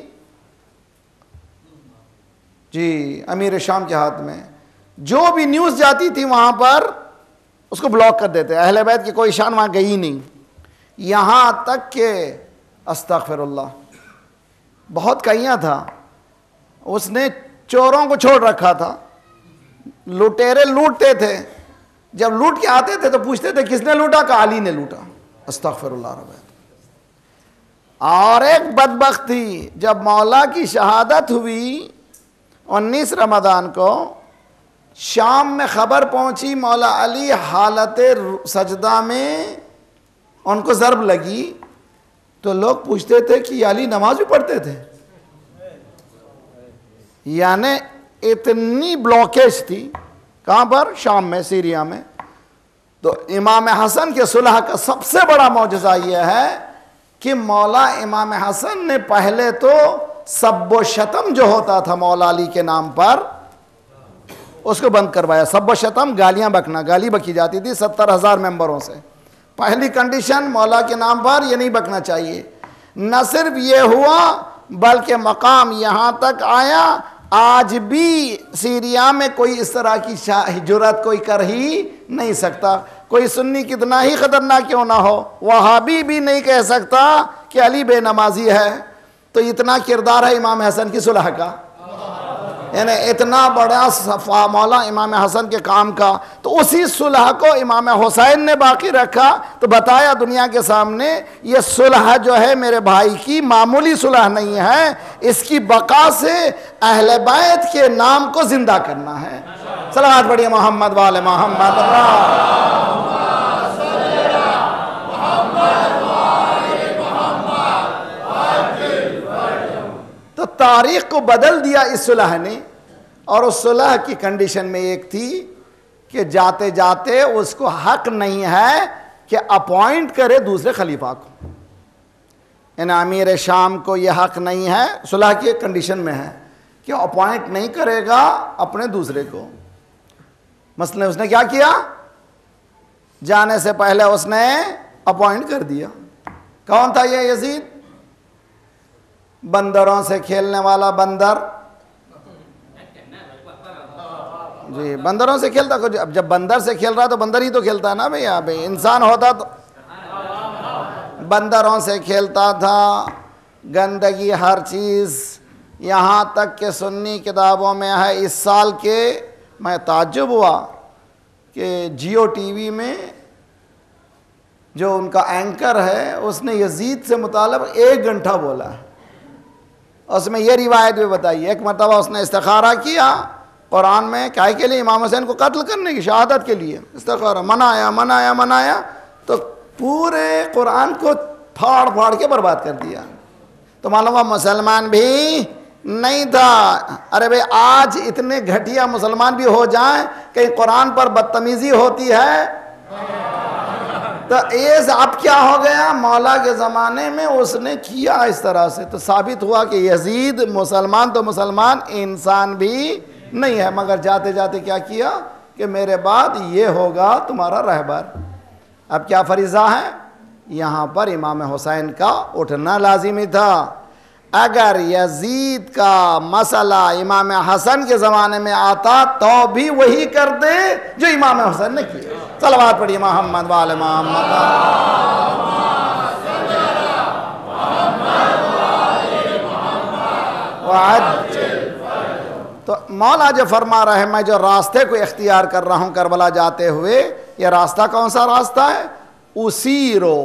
جی امیر شام کے ہاتھ میں۔ جو بھی نیوز جاتی تھی وہاں پر اس کو بلاک کر دیتے، اہل بیت کی کوئی شان وہاں گئی نہیں، یہاں تک کہ استغفر اللہ بہت کہیاں تھا، اس نے چوروں کو چھوڑ رکھا تھا، لٹیرے لوٹتے تھے، جب لوٹ کے آتے تھے تو پوچھتے تھے کس نے لوٹا؟ کہ علی نے لوٹا، استغفر اللہ رب۔ اور ایک بدبخت تھی، جب مولا کی شہادت ہوئی 19 رمضان کو، شام میں خبر پہنچی مولا علی حالت سجدہ میں ان کو ضرب لگی، تو لوگ پوچھتے تھے کہ علی نماز بھی پڑھتے تھے، یعنی اتنی بلاکیج تھی۔ کہاں پر؟ شام میں، سیریا میں۔ تو امام حسن کے صلح کا سب سے بڑا معجزہ یہ ہے کہ مولا امام حسن نے پہلے تو سب و شتم جو ہوتا تھا مولا علی کے نام پر اس کو بند کروایا۔ سب و شتم گالیاں بکنا، گالی بکی جاتی تھی 70,000 ممبروں سے۔ پہلی کنڈیشن مولا کے نام پر یہ نہیں بکنا چاہیے۔ نہ صرف یہ ہوا بلکہ مقام یہاں تک آیا، آج بھی سیریا میں کوئی اس طرح کی جرات کوئی کر ہی نہیں سکتا، کوئی سنی کتنا ہی خطرناک کیوں نہ ہو، وہابی بھی نہیں کہہ سکتا کہ علی بے نمازی ہے۔ تو اتنا کردار ہے امام حسن کی صلح کا، یعنی اتنا بڑا صفا مولا امام حسن کے کام کا۔ تو اسی صلح کو امام حسین نے باقی رکھا، تو بتایا دنیا کے سامنے یہ صلح جو ہے میرے بھائی کی معمولی صلح نہیں ہے، اس کی بقا سے اہل بیت کے نام کو زندہ کرنا ہے۔ صلوات پڑھیے محمد وآل محمد۔ تو تاریخ کو بدل دیا اس صلح نے، اور اس صلح کی کنڈیشن میں ایک تھی کہ جاتے جاتے اس کو حق نہیں ہے کہ اپوائنٹ کرے دوسرے خلیفہ کو، یعنی امیر شام کو یہ حق نہیں ہے، صلح کی ایک کنڈیشن میں ہے کہ اپوائنٹ نہیں کرے گا اپنے دوسرے کو۔ مثلا اس نے کیا کیا؟ جانے سے پہلے اس نے اپوائنٹ کر دیا۔ کون تھا یہ یزید؟ بندروں سے کھیلنے والا بندر، جی بندروں سے کھیلتا، جب بندر سے کھیل رہا تو بندر ہی تو کھیلتا ہے نا بھئی، انسان ہوتا تو بندروں سے کھیلتا تھا، گندگی ہر چیز، یہاں تک کہ سنی کتابوں میں ہے۔ اس سال کے میں تعجب ہوا کہ جیو ٹی وی میں جو ان کا اینکر ہے اس نے یزید سے متعلق 1 گھنٹہ بولا ہے، اس میں یہ روایت بھی بتائی۔ ایک مرتبہ اس نے استخارہ کیا قرآن میں، کائے کے لیے؟ امام حسین کو قتل کرنے کی، شہادت کے لیے استخارہ، منایا تو پورے قرآن کو پھاڑ پھاڑ کے برباد کر دیا۔ تو معلوم ہوا مسلمان بھی نہیں تھا۔ ارے بھئی آج اتنے گھٹیا مسلمان بھی ہو جائیں، کہیں قرآن پر بدتمیزی ہوتی ہے تو اب کیا ہو گیا؟ مولا کے زمانے میں اس نے کیا اس طرح سے، تو ثابت ہوا کہ یزید مسلمان تو مسلمان، انسان بھی نہیں ہے، مگر جاتے جاتے کیا کیا کہ میرے بعد یہ ہوگا تمہارا رہبر۔ اب کیا فریضہ ہے؟ یہاں پر امام حسین کا اٹھنا لازمی تھا۔ اگر یزید کا مسئلہ امام حسن کے زمانے میں آتا تو بھی وہی کر دے جو امام حسن نے کیا۔ صلوات پڑھیے محمد وآل محمد۔ تو مولا جو فرما رہے میں جو راستے کو اختیار کر رہا ہوں کربلا جاتے ہوئے، یہ راستہ کون سا راستہ ہے؟ اسیرو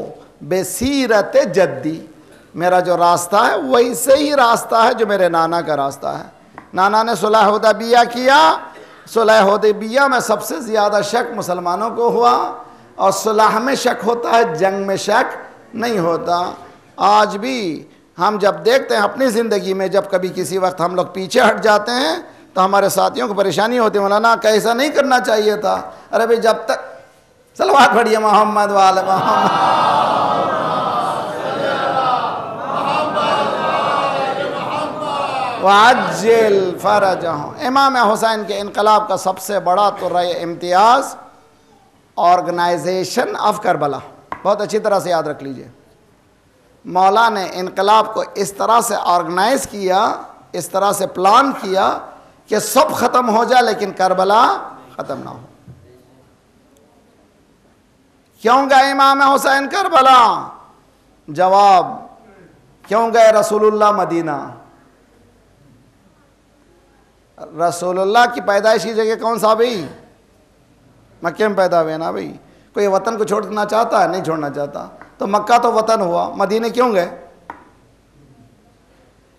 بسیرت جدی، میرا جو راستہ ہے ویسے ہی راستہ ہے جو میرے نانا کا راستہ ہے. نانا نے صلح حدیبیہ کیا. صلح حدیبیہ میں سب سے زیادہ شک مسلمانوں کو ہوا, اور صلح میں شک ہوتا ہے, جنگ میں شک نہیں ہوتا. آج بھی ہم جب دیکھتے ہیں اپنی زندگی میں, جب کبھی کسی وقت ہم لوگ پیچھے ہٹ جاتے ہیں تو ہمارے ساتھیوں کو پریشانی ہوتی ہے, مولانا کیسا نہیں کرنا چاہیے تھا. ارے بھئی جب تک صلوات پڑھیے محمد وآل محمد. وعجل فرجہم. امام حسین کے انقلاب کا سب سے بڑا طرح امتیاز آرگنائزیشن آف کربلا. بہت اچھی طرح سے یاد رکھ لیجئے, مولا نے انقلاب کو اس طرح سے آرگنائز کیا, اس طرح سے پلان کیا کہ سب ختم ہو جائے لیکن کربلا ختم نہ ہو. کیوں گئے امام حسین کربلا؟ جواب, کیوں گئے رسول اللہ مدینہ؟ رسول اللہ کی پیدائشی جگہ کون سا بھئی؟ مکہ میں پیدا ہوئے نا بھئی. کوئی وطن کو چھوڑنا چاہتا ہے؟ نہیں چھوڑنا چاہتا. تو مکہ تو وطن ہوا, مدینے کیوں گئے؟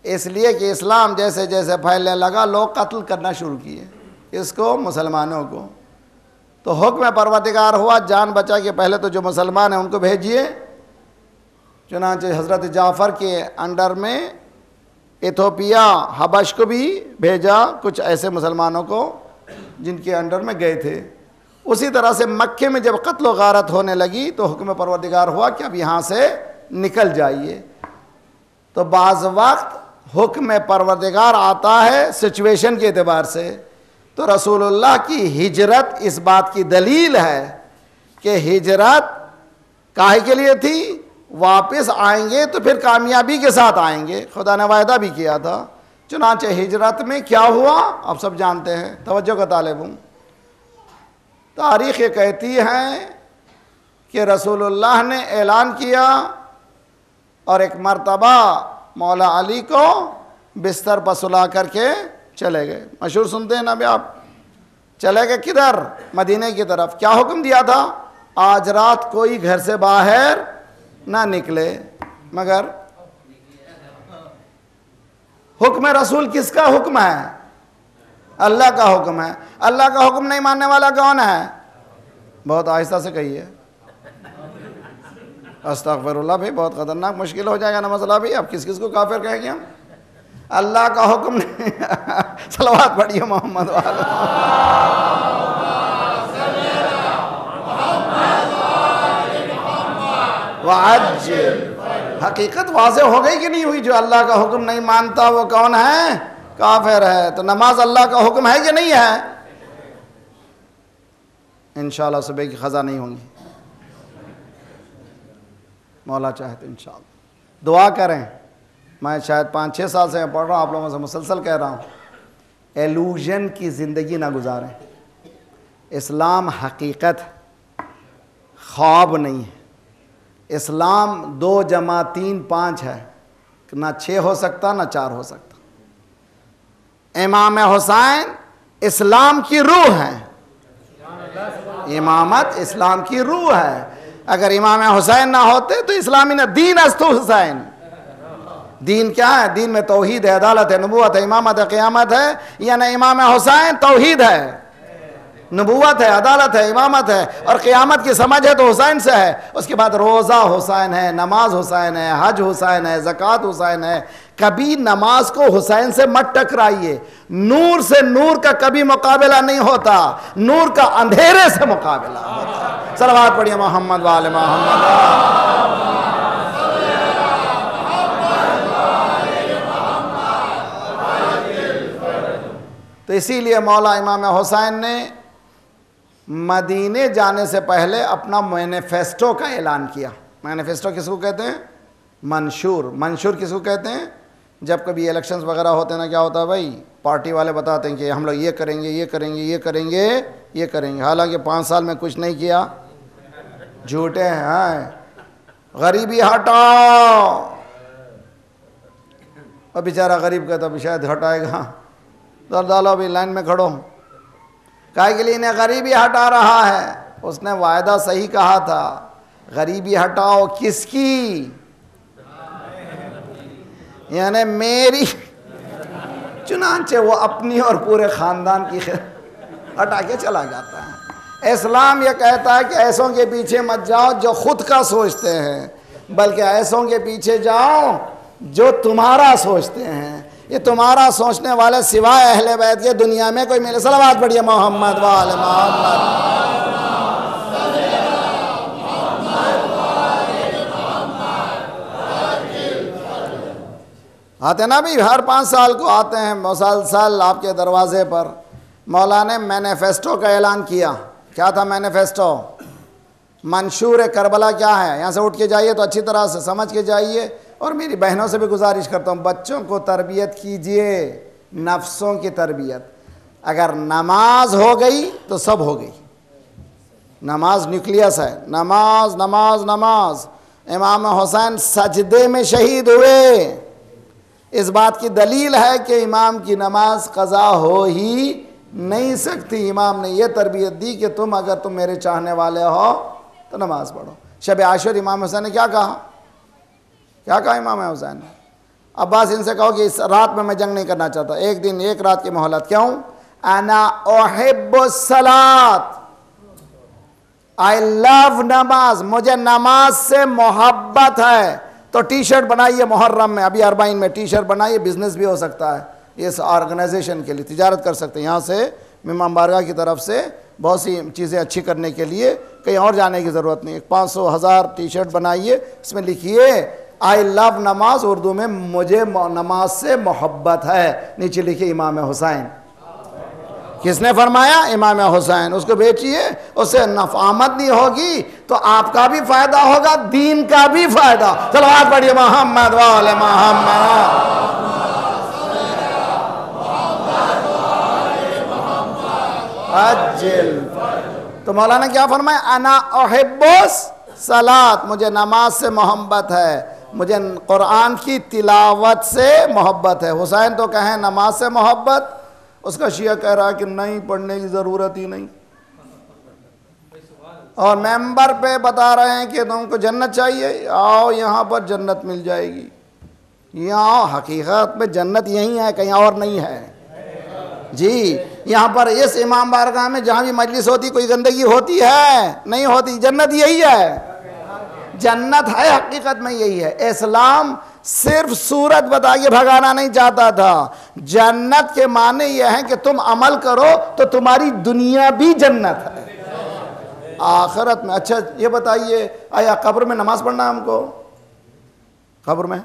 اس لیے کہ اسلام جیسے جیسے پھیلنے لگا لوگ قتل کرنا شروع کیے اس کو, مسلمانوں کو. تو حکم پروردگار ہوا جان بچا کہ پہلے تو جو مسلمان ہیں ان کو بھیجیے. چنانچہ حضرت جعفر کے انڈر میں ایتھوپیا, حبش کو بھی بھیجا, کچھ ایسے مسلمانوں کو جن کے انڈر میں گئے تھے. اسی طرح سے مکے میں جب قتل و غارت ہونے لگی تو حکم پروردگار ہوا کہ اب یہاں سے نکل جائیے. تو بعض وقت حکم پروردگار آتا ہے سچویشن کے اعتبار سے. تو رسول اللہ کی ہجرت اس بات کی دلیل ہے کہ ہجرت کاہے کے لیے تھی؟ واپس آئیں گے تو پھر کامیابی کے ساتھ آئیں گے, خدا نے وعدہ بھی کیا تھا. چنانچہ ہجرت میں کیا ہوا آپ سب جانتے ہیں, توجہ کا طالب ہوں. تاریخ یہ کہتی ہے کہ رسول اللہ نے اعلان کیا اور ایک مرتبہ مولا علی کو بستر پر سلا کر کے چلے گئے. مشہور سنتے ہیں نا بھی آپ, چلے گئے کدھر؟ مدینے کی طرف. کیا حکم دیا تھا؟ آج رات کوئی گھر سے باہر نہ نکلے. مگر حکم رسول کس کا حکم ہے؟ اللہ کا حکم ہے. اللہ کا حکم نہیں ماننے والا کون ہے؟ بہت آہستہ سے کہیے. استغفر اللہ بھائی, بہت خطرناک مشکل ہو جائے گا نا مسئلہ بھی. اب کس کس کو کافر کہیں گے ہم؟ اللہ کا حکم نہیں. صلوات پڑھیے محمد والا. وعجل. حقیقت واضح ہو گئی کہ نہیں ہوئی؟ جو اللہ کا حکم نہیں مانتا وہ کون ہے؟ کافر ہے. تو نماز اللہ کا حکم ہے کہ نہیں ہے؟ انشاءاللہ صبح کی خزاں نہیں ہوں گی, مولا چاہے تو انشاءاللہ. دعا کریں. میں شاید 5-6 سال سے پڑھ رہا ہوں, آپ لوگوں سے مسلسل کہہ رہا ہوں, ایلوژن کی زندگی نہ گزاریں. اسلام حقیقت, خواب نہیں ہے. اسلام 2 + 3 = 5 ہے, نہ 6 ہو سکتا نہ 4 ہو سکتا. امام حسین اسلام کی روح ہے. امامت اسلام کی روح ہے. اگر امام حسین نہ ہوتے تو اسلامی نہ. دین استو حسین. دین کیا ہے؟ دین میں توحید ہے, عدالت ہے, نبوت ہے, امامت ہے, قیامت ہے. یعنی امام حسین توحید ہے, نبوت ہے, عدالت ہے, امامت ہے, اور قیامت کی سمجھ ہے تو حسین سے ہے. اس کے بعد روزہ حسین ہے, نماز حسین ہے, حج حسین ہے, زکوٰۃ حسین ہے. کبھی نماز کو حسین سے مت ٹکرائیے. نور سے نور کا کبھی مقابلہ نہیں ہوتا, نور کا اندھیرے سے مقابلہ ہوتا. صلوات پڑھیے محمد وآل محمد. تو اسی لیے مولا امام حسین نے مدینے جانے سے پہلے اپنا مینیفیسٹو کا اعلان کیا. مینیفیسٹو کس کو کہتے ہیں؟ منشور. منشور کس کو کہتے ہیں؟ جب کبھی الیکشنز وغیرہ ہوتے ہیں نا, کیا ہوتا ہے بھائی, پارٹی والے بتاتے ہیں کہ ہم لوگ یہ کریں گے, یہ کریں گے, یہ کریں گے, یہ کریں گے. حالانکہ 5 سال میں کچھ نہیں کیا. جھوٹے ہیں. غریبی ہٹاؤ. اور بیچارہ غریب کہتا بھی شاید ہٹائے گا. ڈالو بھی لائن میں کھڑو. کائے کے لیے انہیں غریبی ہٹا رہا ہے. اس نے وعدہ صحیح کہا تھا, غریبی ہٹاؤ. کس کی؟ یعنی میری، چنانچہ وہ اپنی اور پورے خاندان کی ہٹا کے چلا جاتا ہے۔ اسلام یہ کہتا ہے کہ ایسوں کے پیچھے مت جاؤ جو خود کا سوچتے ہیں، بلکہ ایسوں کے پیچھے جاؤ جو تمہارا سوچتے ہیں۔ یہ تمہارا سوچنے والے سوائے اہل بیت کے دنیا میں کوئی ملے۔ صلوات پڑھیے محمد وآل محمد۔ آتے نا بھی، ہر 5 سال کو آتے ہیں مسلسل آپ کے دروازے پر۔ مولانا نے مینیفیسٹو کا اعلان کیا۔ کیا تھا مینیفیسٹو؟ منشور کربلا کیا ہے؟ یہاں سے اٹھ کے جائیے تو اچھی طرح سے سمجھ کے جائیے، اور میری بہنوں سے بھی گزارش کرتا ہوں بچوں کو تربیت کیجئے، نفسوں کی تربیت۔ اگر نماز ہو گئی تو سب ہو گئی۔ نماز نیوکلیس ہے، نماز نماز نماز۔ امام حسین سجدے میں شہید ہوئے، اس بات کی دلیل ہے کہ امام کی نماز قضا ہو ہی نہیں سکتی۔ امام نے یہ تربیت دی کہ اگر تم میرے چاہنے والے ہو تو نماز پڑھو۔ شب عاشور امام حسین نے کیا کہا؟ کیا کہا امام حسین نے؟ عباس ان سے کہو کہ اس رات میں جنگ نہیں کرنا چاہتا، ایک دن ایک رات کی مہلت۔ کیوں؟ انا احب الصلاۃ، I love نماز، مجھے نماز سے محبت ہے۔ تو ٹی شرٹ بنائیے محرم میں، ابھی 40 میں ٹی شرٹ بنائیے، بزنس بھی ہو سکتا ہے اس آرگنائزیشن کے لیے، تجارت کر سکتے ہیں یہاں سے امام بارگاہ کی طرف سے بہت سی چیزیں اچھی کرنے کے لیے، کہیں اور جانے کی ضرورت نہیں۔ 500 1000 ٹی شرٹ بنائیے، اس میں لکھیے آئی لو نماز، اردو میں مجھے نماز سے محبت ہے، نیچے لکھیے امام حسین۔ کس نے فرمایا؟ امام حسین۔ اس کو بیچیے، اس سے نفع آمد نہیں ہوگی تو آپ کا بھی فائدہ ہوگا، دین کا بھی فائدہ۔ صلوات پڑھیے محمد وآل محمد۔ اجل۔ تو مولانا کیا فرمایا؟ انا احب الصلاۃ، مجھے نماز سے محبت ہے، مجھے قرآن کی تلاوت سے محبت ہے۔ حسین تو کہیں نماز سے محبت، اس کا شیعہ کہہ رہا ہے کہ نہیں، پڑھنے کی ضرورت ہی نہیں، اور ممبر پہ بتا رہے ہیں کہ تم کو جنت چاہیے، آؤ یہاں پر جنت مل جائے گی، یہاں حقیقت میں جنت یہی ہے، کہیں اور نہیں ہے جی۔ یہاں پر اس امام بارگاہ میں جہاں بھی مجلس ہوتی کوئی گندگی ہوتی ہے؟ نہیں ہوتی، جنت یہی ہے، جنت ہے حقیقت میں یہی ہے۔ اسلام صرف صورت بتا کے بھگانا نہیں چاہتا تھا، جنت کے معنی یہ ہے کہ تم عمل کرو تو تمہاری دنیا بھی جنت ہے آخرت میں۔ اچھا یہ بتائیے، آیا قبر میں نماز پڑھنا ہے ہم کو؟ قبر میں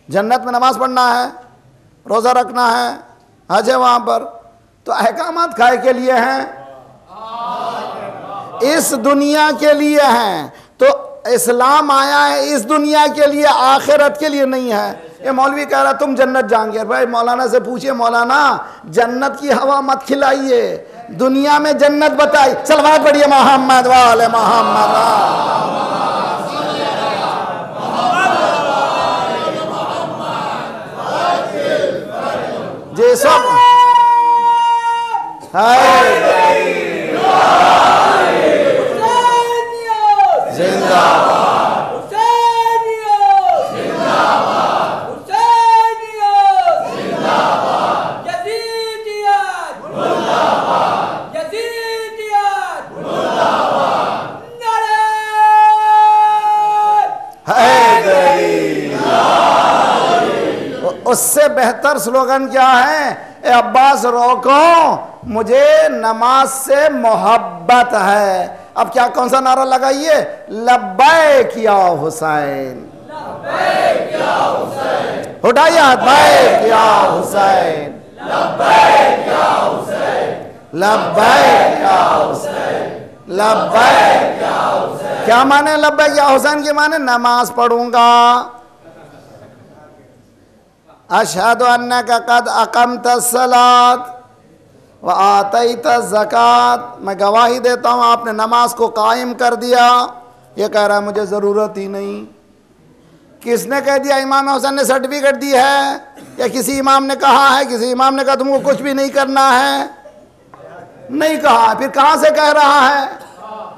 جنت میں نماز پڑھنا ہے، روزہ رکھنا ہے، حج ہے وہاں پر، تو احکامات کائے کے لیے ہیں؟ اس دنیا کے لیے ہیں۔ تو اسلام آیا ہے اس دنیا کے لیے، آخرت کے لیے نہیں ہے۔ یہ مولوی کہہ رہا تم جنت جائیں گے، بھائی مولانا سے پوچھئے، مولانا جنت کی ہوا مت کھلائیے، دنیا میں جنت بتائی۔ صلوات پڑھیے محمد وآل محمد۔ جی سب زندہ اس سے بہتر سلوگن کیا ہے؟ اے عباس روکو، مجھے نماز سے محبت ہے۔ اب کیا کون سا نعرہ لگائیے؟ لبیک یا حسین، لبیک یا حسین، اٹھائیے ہاتھ، لبیک یا حسین، لبیک یا حسین، لبیک یا حسین، لبیک یا حسین۔ کیا معنی لبیک یا حسین کے معنی؟ نماز پڑھوں گا، اشہد انک قد اقمت الصلاۃ وآتیت الزکوٰۃ، میں گواہی دیتا ہوں آپ نے نماز کو قائم کر دیا۔ یہ کہہ رہا ہے مجھے ضرورت ہی نہیں۔ کس نے کہہ دیا؟ امام حسین نے سرٹیفکیٹ دی ہے، یا کسی امام نے کہا ہے؟ کسی امام نے کہا تم کو کچھ بھی نہیں کرنا ہے؟ نہیں کہا، پھر کہاں سے کہہ رہا ہے؟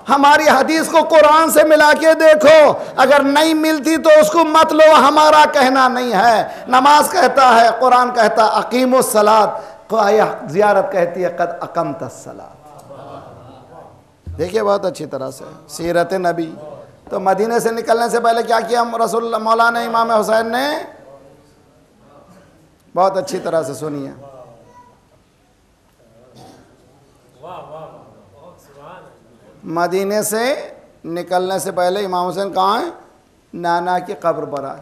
ہماری حدیث کو قرآن سے ملا کے دیکھو، اگر نہیں ملتی تو اس کو مت لو، ہمارا کہنا نہیں ہے۔ نماز کہتا ہے، قرآن کہتا ہے اقیموا الصلاۃ، زیارت کہتی ہے قد اقمت الصلاۃ۔ دیکھیے بہت اچھی طرح سے سیرت نبی۔ تو مدینے سے نکلنے سے پہلے کیا کیا رسول اللہ مولانا امام حسین نے؟ بہت اچھی طرح سے سنیے۔ مدینے سے نکلنے سے پہلے امام حسین کہاں ہیں؟ نانا کی قبر پر آئے۔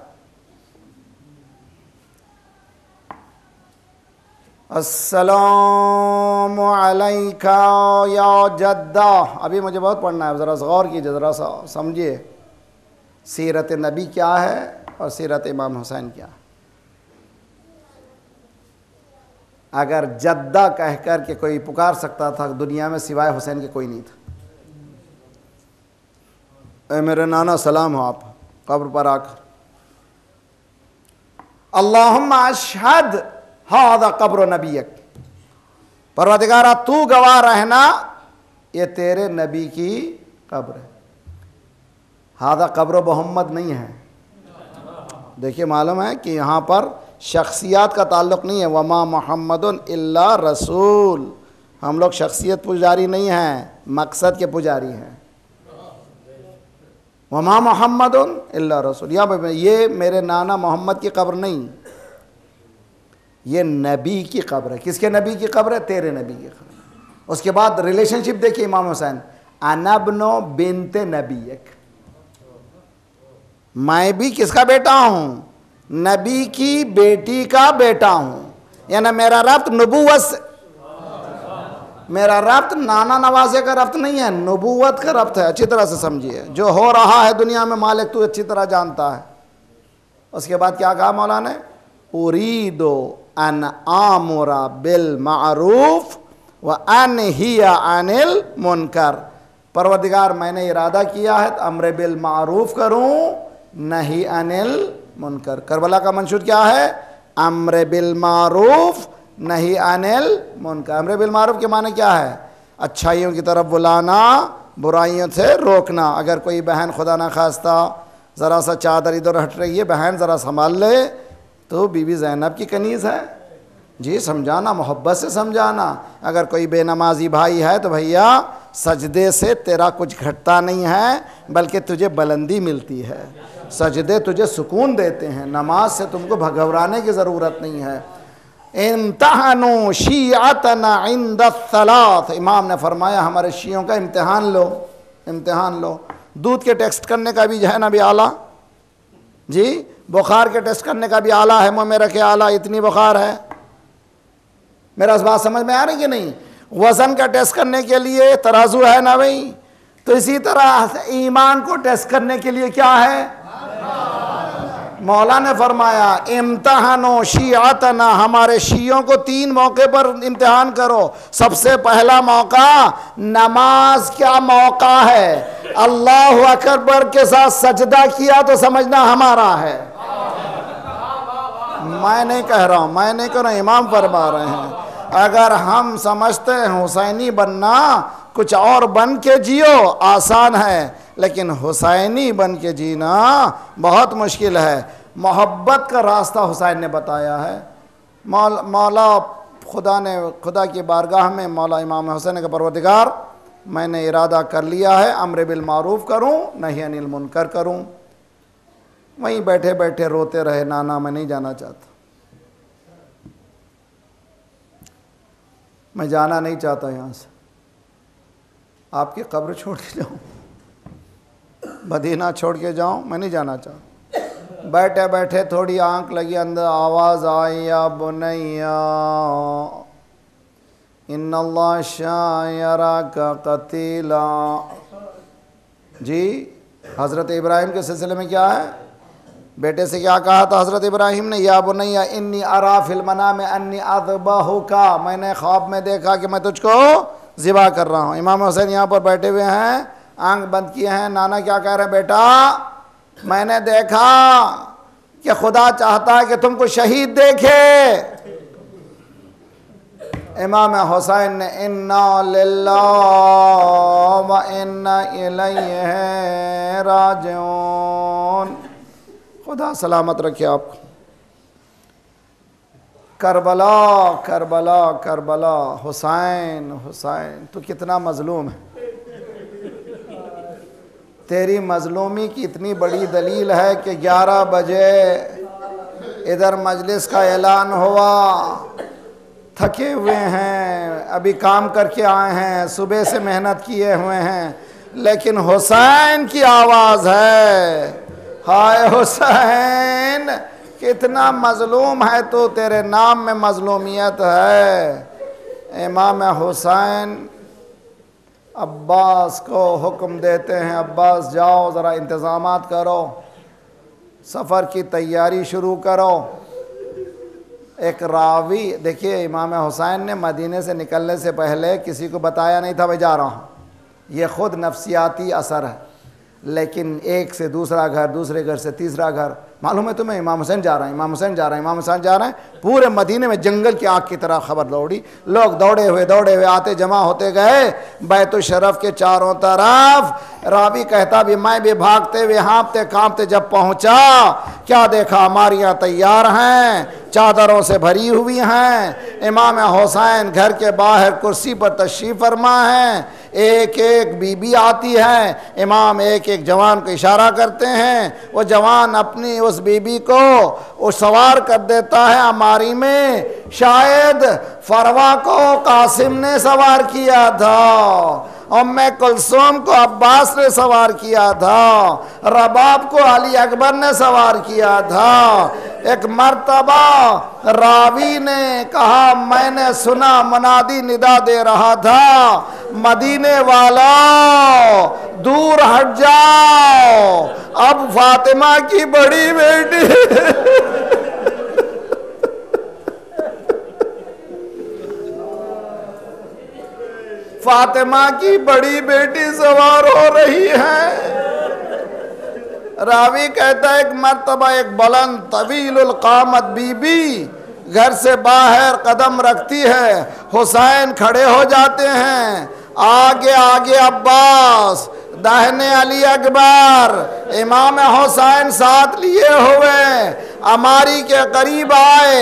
السلام علیکہ یا جدہ۔ ابھی مجھے بہت پڑھنا ہے، ذرا غور کیجیے، ذرا سا سمجھیے سیرت نبی کیا ہے اور سیرت امام حسین کیا ہے۔ اگر جدہ کہہ کر کے کوئی پکار سکتا تھا دنیا میں سوائے حسین کے کوئی نہیں تھا۔ اے میرے نانا سلام ہو آپ قبر پر آ کر، اللہم اشہد ھذا قبر نبیک، پروردگارہ تو گواہ رہنا یہ تیرے نبی کی قبر ہے۔ ھذا قبر محمد نہیں ہے۔ دیکھیے معلوم ہے کہ یہاں پر شخصیات کا تعلق نہیں ہے، وما محمد الا رسول، ہم لوگ شخصیت پجاری نہیں ہیں، مقصد کے پجاری ہیں۔ وما محمد الا رسول، یہ میرے نانا محمد کی قبر نہیں، یہ نبی کی قبر ہے۔ کس کے نبی کی قبر ہے؟ تیرے نبی کی قبر ہے۔ اس کے بعد ریلیشن شپ دیکھیے امام حسین، انا ابن بنت نبیک، میں بھی کس کا بیٹا ہوں؟ نبی کی بیٹی کا بیٹا ہوں، یعنی میرا ربط نبوت سے، میرا ربط نانا نوازے کا ربط نہیں ہے، نبوت کا ربط ہے۔ اچھی طرح سے سمجھیے، جو ہو رہا ہے دنیا میں مالک تو اچھی طرح جانتا ہے۔ اس کے بعد کیا کہا مولانا نے؟ اريد ان آمر بالمعروف وانہی عن المنکر، پروردگار میں نے ارادہ کیا ہے امر بالمعروف کروں، نہی عن المنکر۔ کربلا کا منشور کیا ہے؟ امر بالمعروف نہی عن المنکر۔ امر بالمعروف کے معنی کیا ہے؟ اچھائیوں کی طرف بلانا، برائیوں سے روکنا۔ اگر کوئی بہن خدا نہ خواستہ ذرا سا چادر ادھر ہٹ رہی ہے، بہن ذرا سنبھال لے، تو بی بی زینب کی کنیز ہے جی، سمجھانا، محبت سے سمجھانا۔ اگر کوئی بے نمازی بھائی ہے تو بھیا سجدے سے تیرا کچھ گھٹتا نہیں ہے، بلکہ تجھے بلندی ملتی ہے، سجدے تجھے سکون دیتے ہیں، نماز سے تم کو گھبرانے کی ضرورت نہیں ہے۔ امتحنوا شیعتنا عند الثلاث، امام نے فرمایا ہمارے شیعوں کا امتحان لو، امتحان لو۔ دودھ کے ٹیسٹ کرنے کا بھی جو ہے نا بھی آلہ، جی بخار کے ٹیسٹ کرنے کا بھی آلہ ہے، منہ میں رکھے آلہ اتنی بخار ہے۔ میرا اس بات سمجھ میں آ رہی کہ نہیں؟ وزن کا ٹیسٹ کرنے کے لیے ترازو ہے نا بھائی، تو اسی طرح ایمان کو ٹیسٹ کرنے کے لیے کیا ہے؟ مولا نے فرمایا امتحانو شیعتنا، ہمارے شیعوں کو 3 موقع پر امتحان کرو۔ سب سے پہلا موقع نماز کا موقع ہے، اللہ اکبر کے ساتھ سجدہ کیا تو سمجھنا ہمارا ہے۔ میں نہیں کہہ رہا ہوں، میں نہیں کہہ رہا ہوں، امام فرما رہے ہیں۔ اگر ہم سمجھتے ہیں حسینی بننا کچھ اور بن کے جیو آسان ہے، لیکن حسینی بن کے جینا بہت مشکل ہے۔ محبت کا راستہ حسین نے بتایا ہے۔ مولا خدا کی بارگاہ میں مولا امام حسین نے کہا پروردگار میں نے ارادہ کر لیا ہے امر بالمعروف کروں، نہی عن المنکر کروں۔ وہیں بیٹھے بیٹھے روتے رہے، نانا میں نہیں جانا چاہتا، میں جانا نہیں چاہتا یہاں سے، آپ کی قبر چھوڑ کے جاؤں، مدینہ چھوڑ کے جاؤں، میں نہیں جانا چاہتا۔ بیٹھے بیٹھے تھوڑی آنکھ لگی، اندر آواز آئی یا بنیا ان اللہ شاعرک قتیلا۔ جی حضرت ابراہیم کے سلسلے میں کیا ہے؟ بیٹے سے کیا کہا تھا حضرت ابراہیم نے؟ یا بنیا انی ارا فی المنام انی اذبحک، میں نے خواب میں دیکھا کہ میں تجھ کو ذبح کر رہا ہوں۔ امام حسین یہاں پر بیٹھے ہوئے ہیں، آنکھ بند کیے ہیں، نانا کیا کہہ رہے ہیں؟ بیٹا میں نے دیکھا کہ خدا چاہتا ہے کہ تم کو شہید دیکھے۔ امام حسین نے انا للہ و انا الیہ راجعون. خدا سلامت رکھے آپ کو. کربلا کربلا کربلا، حسین حسین تو کتنا مظلوم ہے. تیری مظلومی کی اتنی بڑی دلیل ہے کہ 11 بجے ادھر مجلس کا اعلان ہوا، تھکے ہوئے ہیں، ابھی کام کر کے آئے ہیں، صبح سے محنت کیے ہوئے ہیں، لیکن حسین کی آواز ہے. ہائے حسین کتنا مظلوم ہے تو، تیرے نام میں مظلومیت ہے. امام حسین عباس کو حکم دیتے ہیں، عباس جاؤ ذرا انتظامات کرو، سفر کی تیاری شروع کرو. ایک راوی دیکھیے، امام حسین نے مدینے سے نکلنے سے پہلے کسی کو بتایا نہیں تھا میں جا رہا ہوں. یہ خود نفسیاتی اثر ہے. لیکن ایک سے دوسرا گھر، دوسرے گھر سے تیسرا گھر، معلوم ہے تمہیں امام حسین جا رہا ہے، امام حسین جا رہا ہے، امام حسین جا رہا ہے. پورے مدینے میں جنگل کی آگ کی طرح خبر دوڑی. لوگ دوڑے ہوئے آتے جمع ہوتے گئے بیت الشرف کے چاروں طرف. راوی کہتا بھی میں بھی بھاگتے ہوئے ہانپتے کانپتے جب پہنچا، کیا دیکھا ہماریاں تیار ہیں، چادروں سے بھری ہوئی ہیں. امام حسین گھر کے باہر کرسی پر تشریف فرما ہیں. ایک ایک بی بی آتی ہے. امام ایک ایک جوان کو اشارہ کرتے ہیں، وہ جوان اپنی اس بی بی کو وہ سوار کر دیتا ہے ہماری میں. شاید فروا کو قاسم نے سوار کیا تھا، ام کلثوم کو عباس نے سوار کیا تھا، رباب کو علی اکبر نے سوار کیا تھا. ایک مرتبہ راوی نے کہا میں نے سنا منادی ندا دے رہا تھا، مدینے والا دور ہٹ جاؤ، اب فاطمہ کی بڑی بیٹی فاطمہ کی بڑی بیٹی سوار ہو رہی ہے. راوی کہتا ہے ایک مرتبہ ایک بلند طویل القامت بی بی گھر سے باہر قدم رکھتی ہے. حسین کھڑے ہو جاتے ہیں، آگے آگے عباس، داہنے علی اکبر، امام حسین ساتھ لیے ہوئے اماری کے قریب آئے.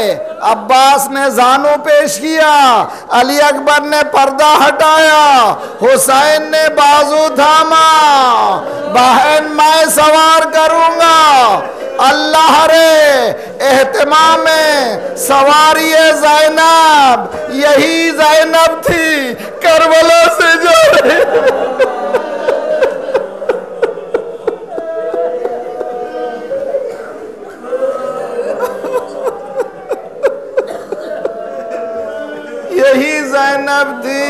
عباس نے زانو پیش کیا، علی اکبر نے پردہ ہٹایا، حسین نے بازو تھاما. بہن میں سوار کروں گا. اللہ رے اہتمام سواری زینب، یہی زینب تھی کربلا سے جو یہی زینب تھی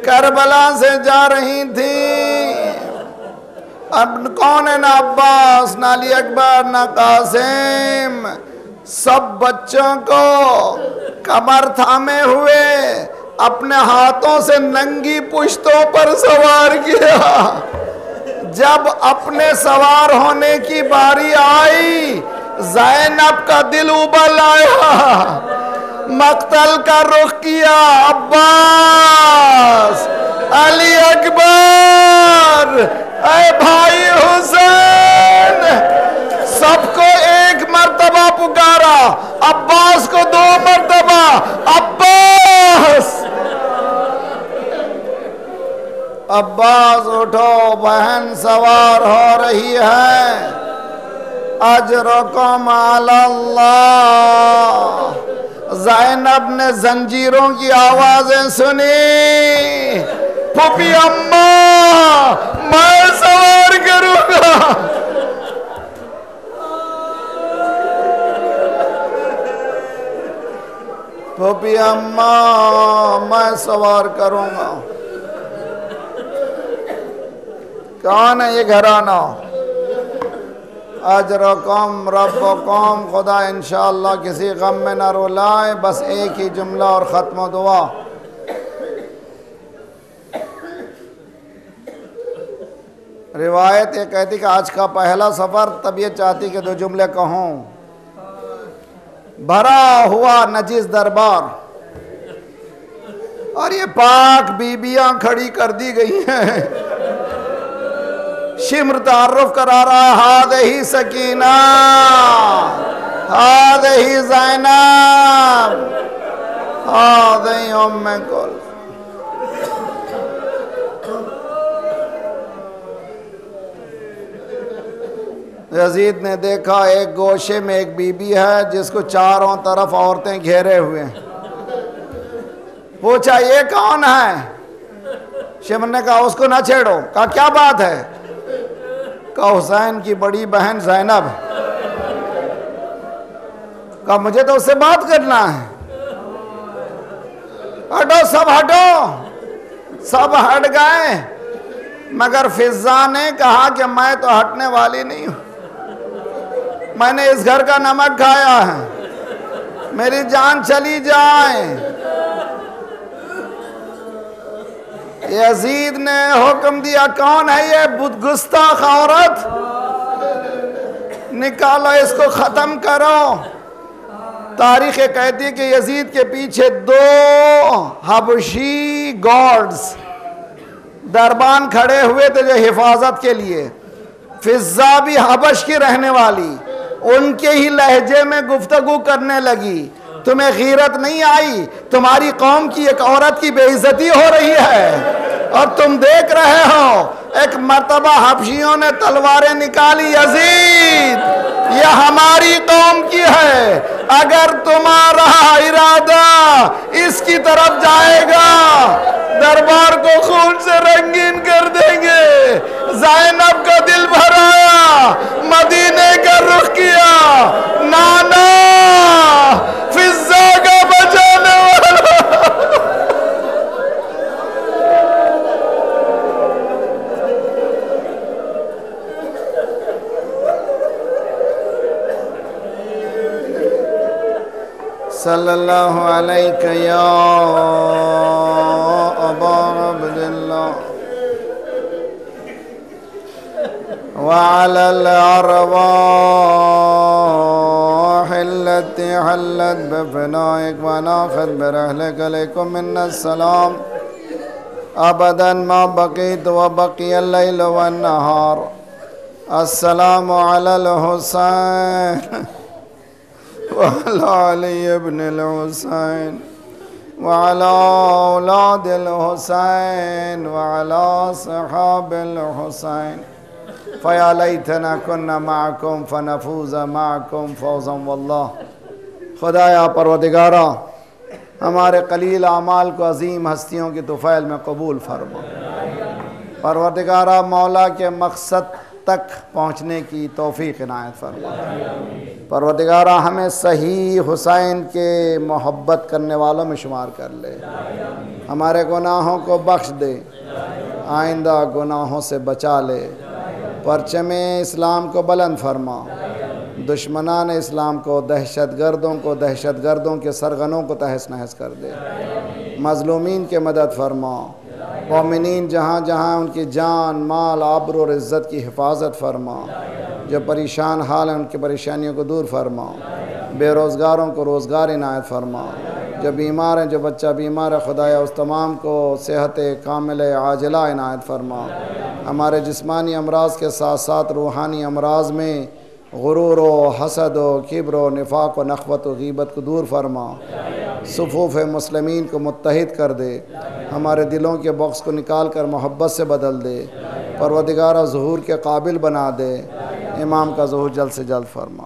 کربلا سے جا رہی تھی. اب کون ہے؟ نہ عباس، نہ علی اکبر، نہ قاسم، سب بچوں کو کمر تھامے ہوئے اپنے ہاتھوں سے ننگی پشتوں پر سوار کیا. جب اپنے سوار ہونے کی باری آئی، زینب کا دل ابل آیا، مقتل کا رخ کیا. عباس، علی اکبر، اے بھائی حسین، سب کو ایک مرتبہ پکارا، عباس کو 2 مرتبہ. عباس، عباس اٹھو، بہن سوار ہو رہی ہے. اجرکم علی اللہ. زینب نے زنجیروں کی آوازیں سنی. پھوپھی اماں میں سوار کروں گا. پھوپھی اماں میں سوار کروں گا. کون ہے یہ گھرانہ؟ اجرکم ربکم. خدا انشاءاللہ کسی غم میں نہ رولائے. بس ایک ہی جملہ اور ختم و دعا. روایت یہ کہتی کہ آج کا پہلا سفر، طبیعت چاہتی کہ 2 جملے کہوں. بھرا ہوا نجس دربار، اور یہ پاک بیبیاں کھڑی کر دی گئی ہیں، شمر تعارف کرا رہا، ہادہی سکینہ، ہادہی زینب، ہادہی ام کلثوم۔ یزید نے دیکھا ایک گوشے میں ایک بی بی ہے جس کو چاروں طرف عورتیں گھیرے ہوئے ہیں۔ پوچھا یہ کون ہے؟ شمر نے کہا اس کو نہ چھیڑو۔ کہا کیا بات ہے؟ کہا حسین کی بڑی بہن زینب۔ کہا مجھے تو اس سے بات کرنا ہے۔ ہٹو سب ہٹو، سب ہٹ گئے، مگر فضا نے کہا کہ میں تو ہٹنے والی نہیں ہوں، میں نے اس گھر کا نمک کھایا ہے، میری جان چلی جائے۔ یزید نے حکم دیا کون ہے یہ گستاخ عورت؟ نکالو اس کو، ختم کرو۔ تاریخ کہتی ہے کہ یزید کے پیچھے 2 حبشی گارڈز دربان کھڑے ہوئے تھے جو حفاظت کے لیے۔ فضا بھی حبش کی رہنے والی، ان کے ہی لہجے میں گفتگو کرنے لگی۔ تمہیں غیرت نہیں آئی؟ تمہاری قوم کی ایک عورت کی بے عزتی ہو رہی ہے اور تم دیکھ رہے ہو۔ ایک مرتبہ حبشیوں نے تلواریں نکالی، یزید یہ ہماری قوم کی ہے، اگر تمہارا ارادہ اس کی طرف جائے گا دربار کو خون سے رنگین کر دیں گے۔ زینب کا دل بھر آیا، مدینے کا رخ کیا، نانا فضا کا بچانے والا۔ صلی اللہ علیہ یا ابا عبداللہ وعلى الأرواح التي حلت بفنائك وناخذ برحلك عليكم منا السلام أبدا ما بقيت وبقي الليل والنهار. السلام على الحسين وعلى علي بن الحسين وعلى أولاد الحسين وعلى صحاب الحسين. فَيَا لَيْتَنَا كُنَّا مَعَكُمْ فَنَفُوزَ مَعَكُمْ فَوْزًا وَاللَّهِ. خدایا پروردگارا ہمارے قلیل اعمال کو عظیم ہستیوں کی طفیل میں قبول فرما۔ پروردگارا مولا کے مقصد تک پہنچنے کی توفیق عنایت فرما۔ پروردگارا ہمیں صحیح حسین کے محبت کرنے والوں میں شمار کر لے، ہمارے گناہوں کو بخش دے، آئندہ گناہوں سے بچا لے، پرچم اسلام کو بلند فرما، دشمنان اسلام کو، دہشت گردوں کے سرغنوں کو تہس نہس کر دے، مظلومین کے مدد فرما، مومنین جہاں جہاں ان کی جان مال آبرو اور عزت کی حفاظت فرما، جو پریشان حال ہیں ان کی پریشانیوں کو دور فرما، بے روزگاروں کو روزگار عنایت فرما، جو بیمار ہیں جو بچہ بیمار ہے خدایا اس تمام کو صحت کامل عاجلہ عنایت فرما۔ ہمارے جسمانی امراض کے ساتھ ساتھ روحانی امراض میں غرور و حسد و کبر و نفاق و نخوت و غیبت کو دور فرما، صفوف مسلمین کو متحد کر دے، ہمارے دلوں کے بغض کو نکال کر محبت سے بدل دے، پروردگارہ ظہور کے قابل بنا دے، امام کا ظہور جلد سے جلد فرما۔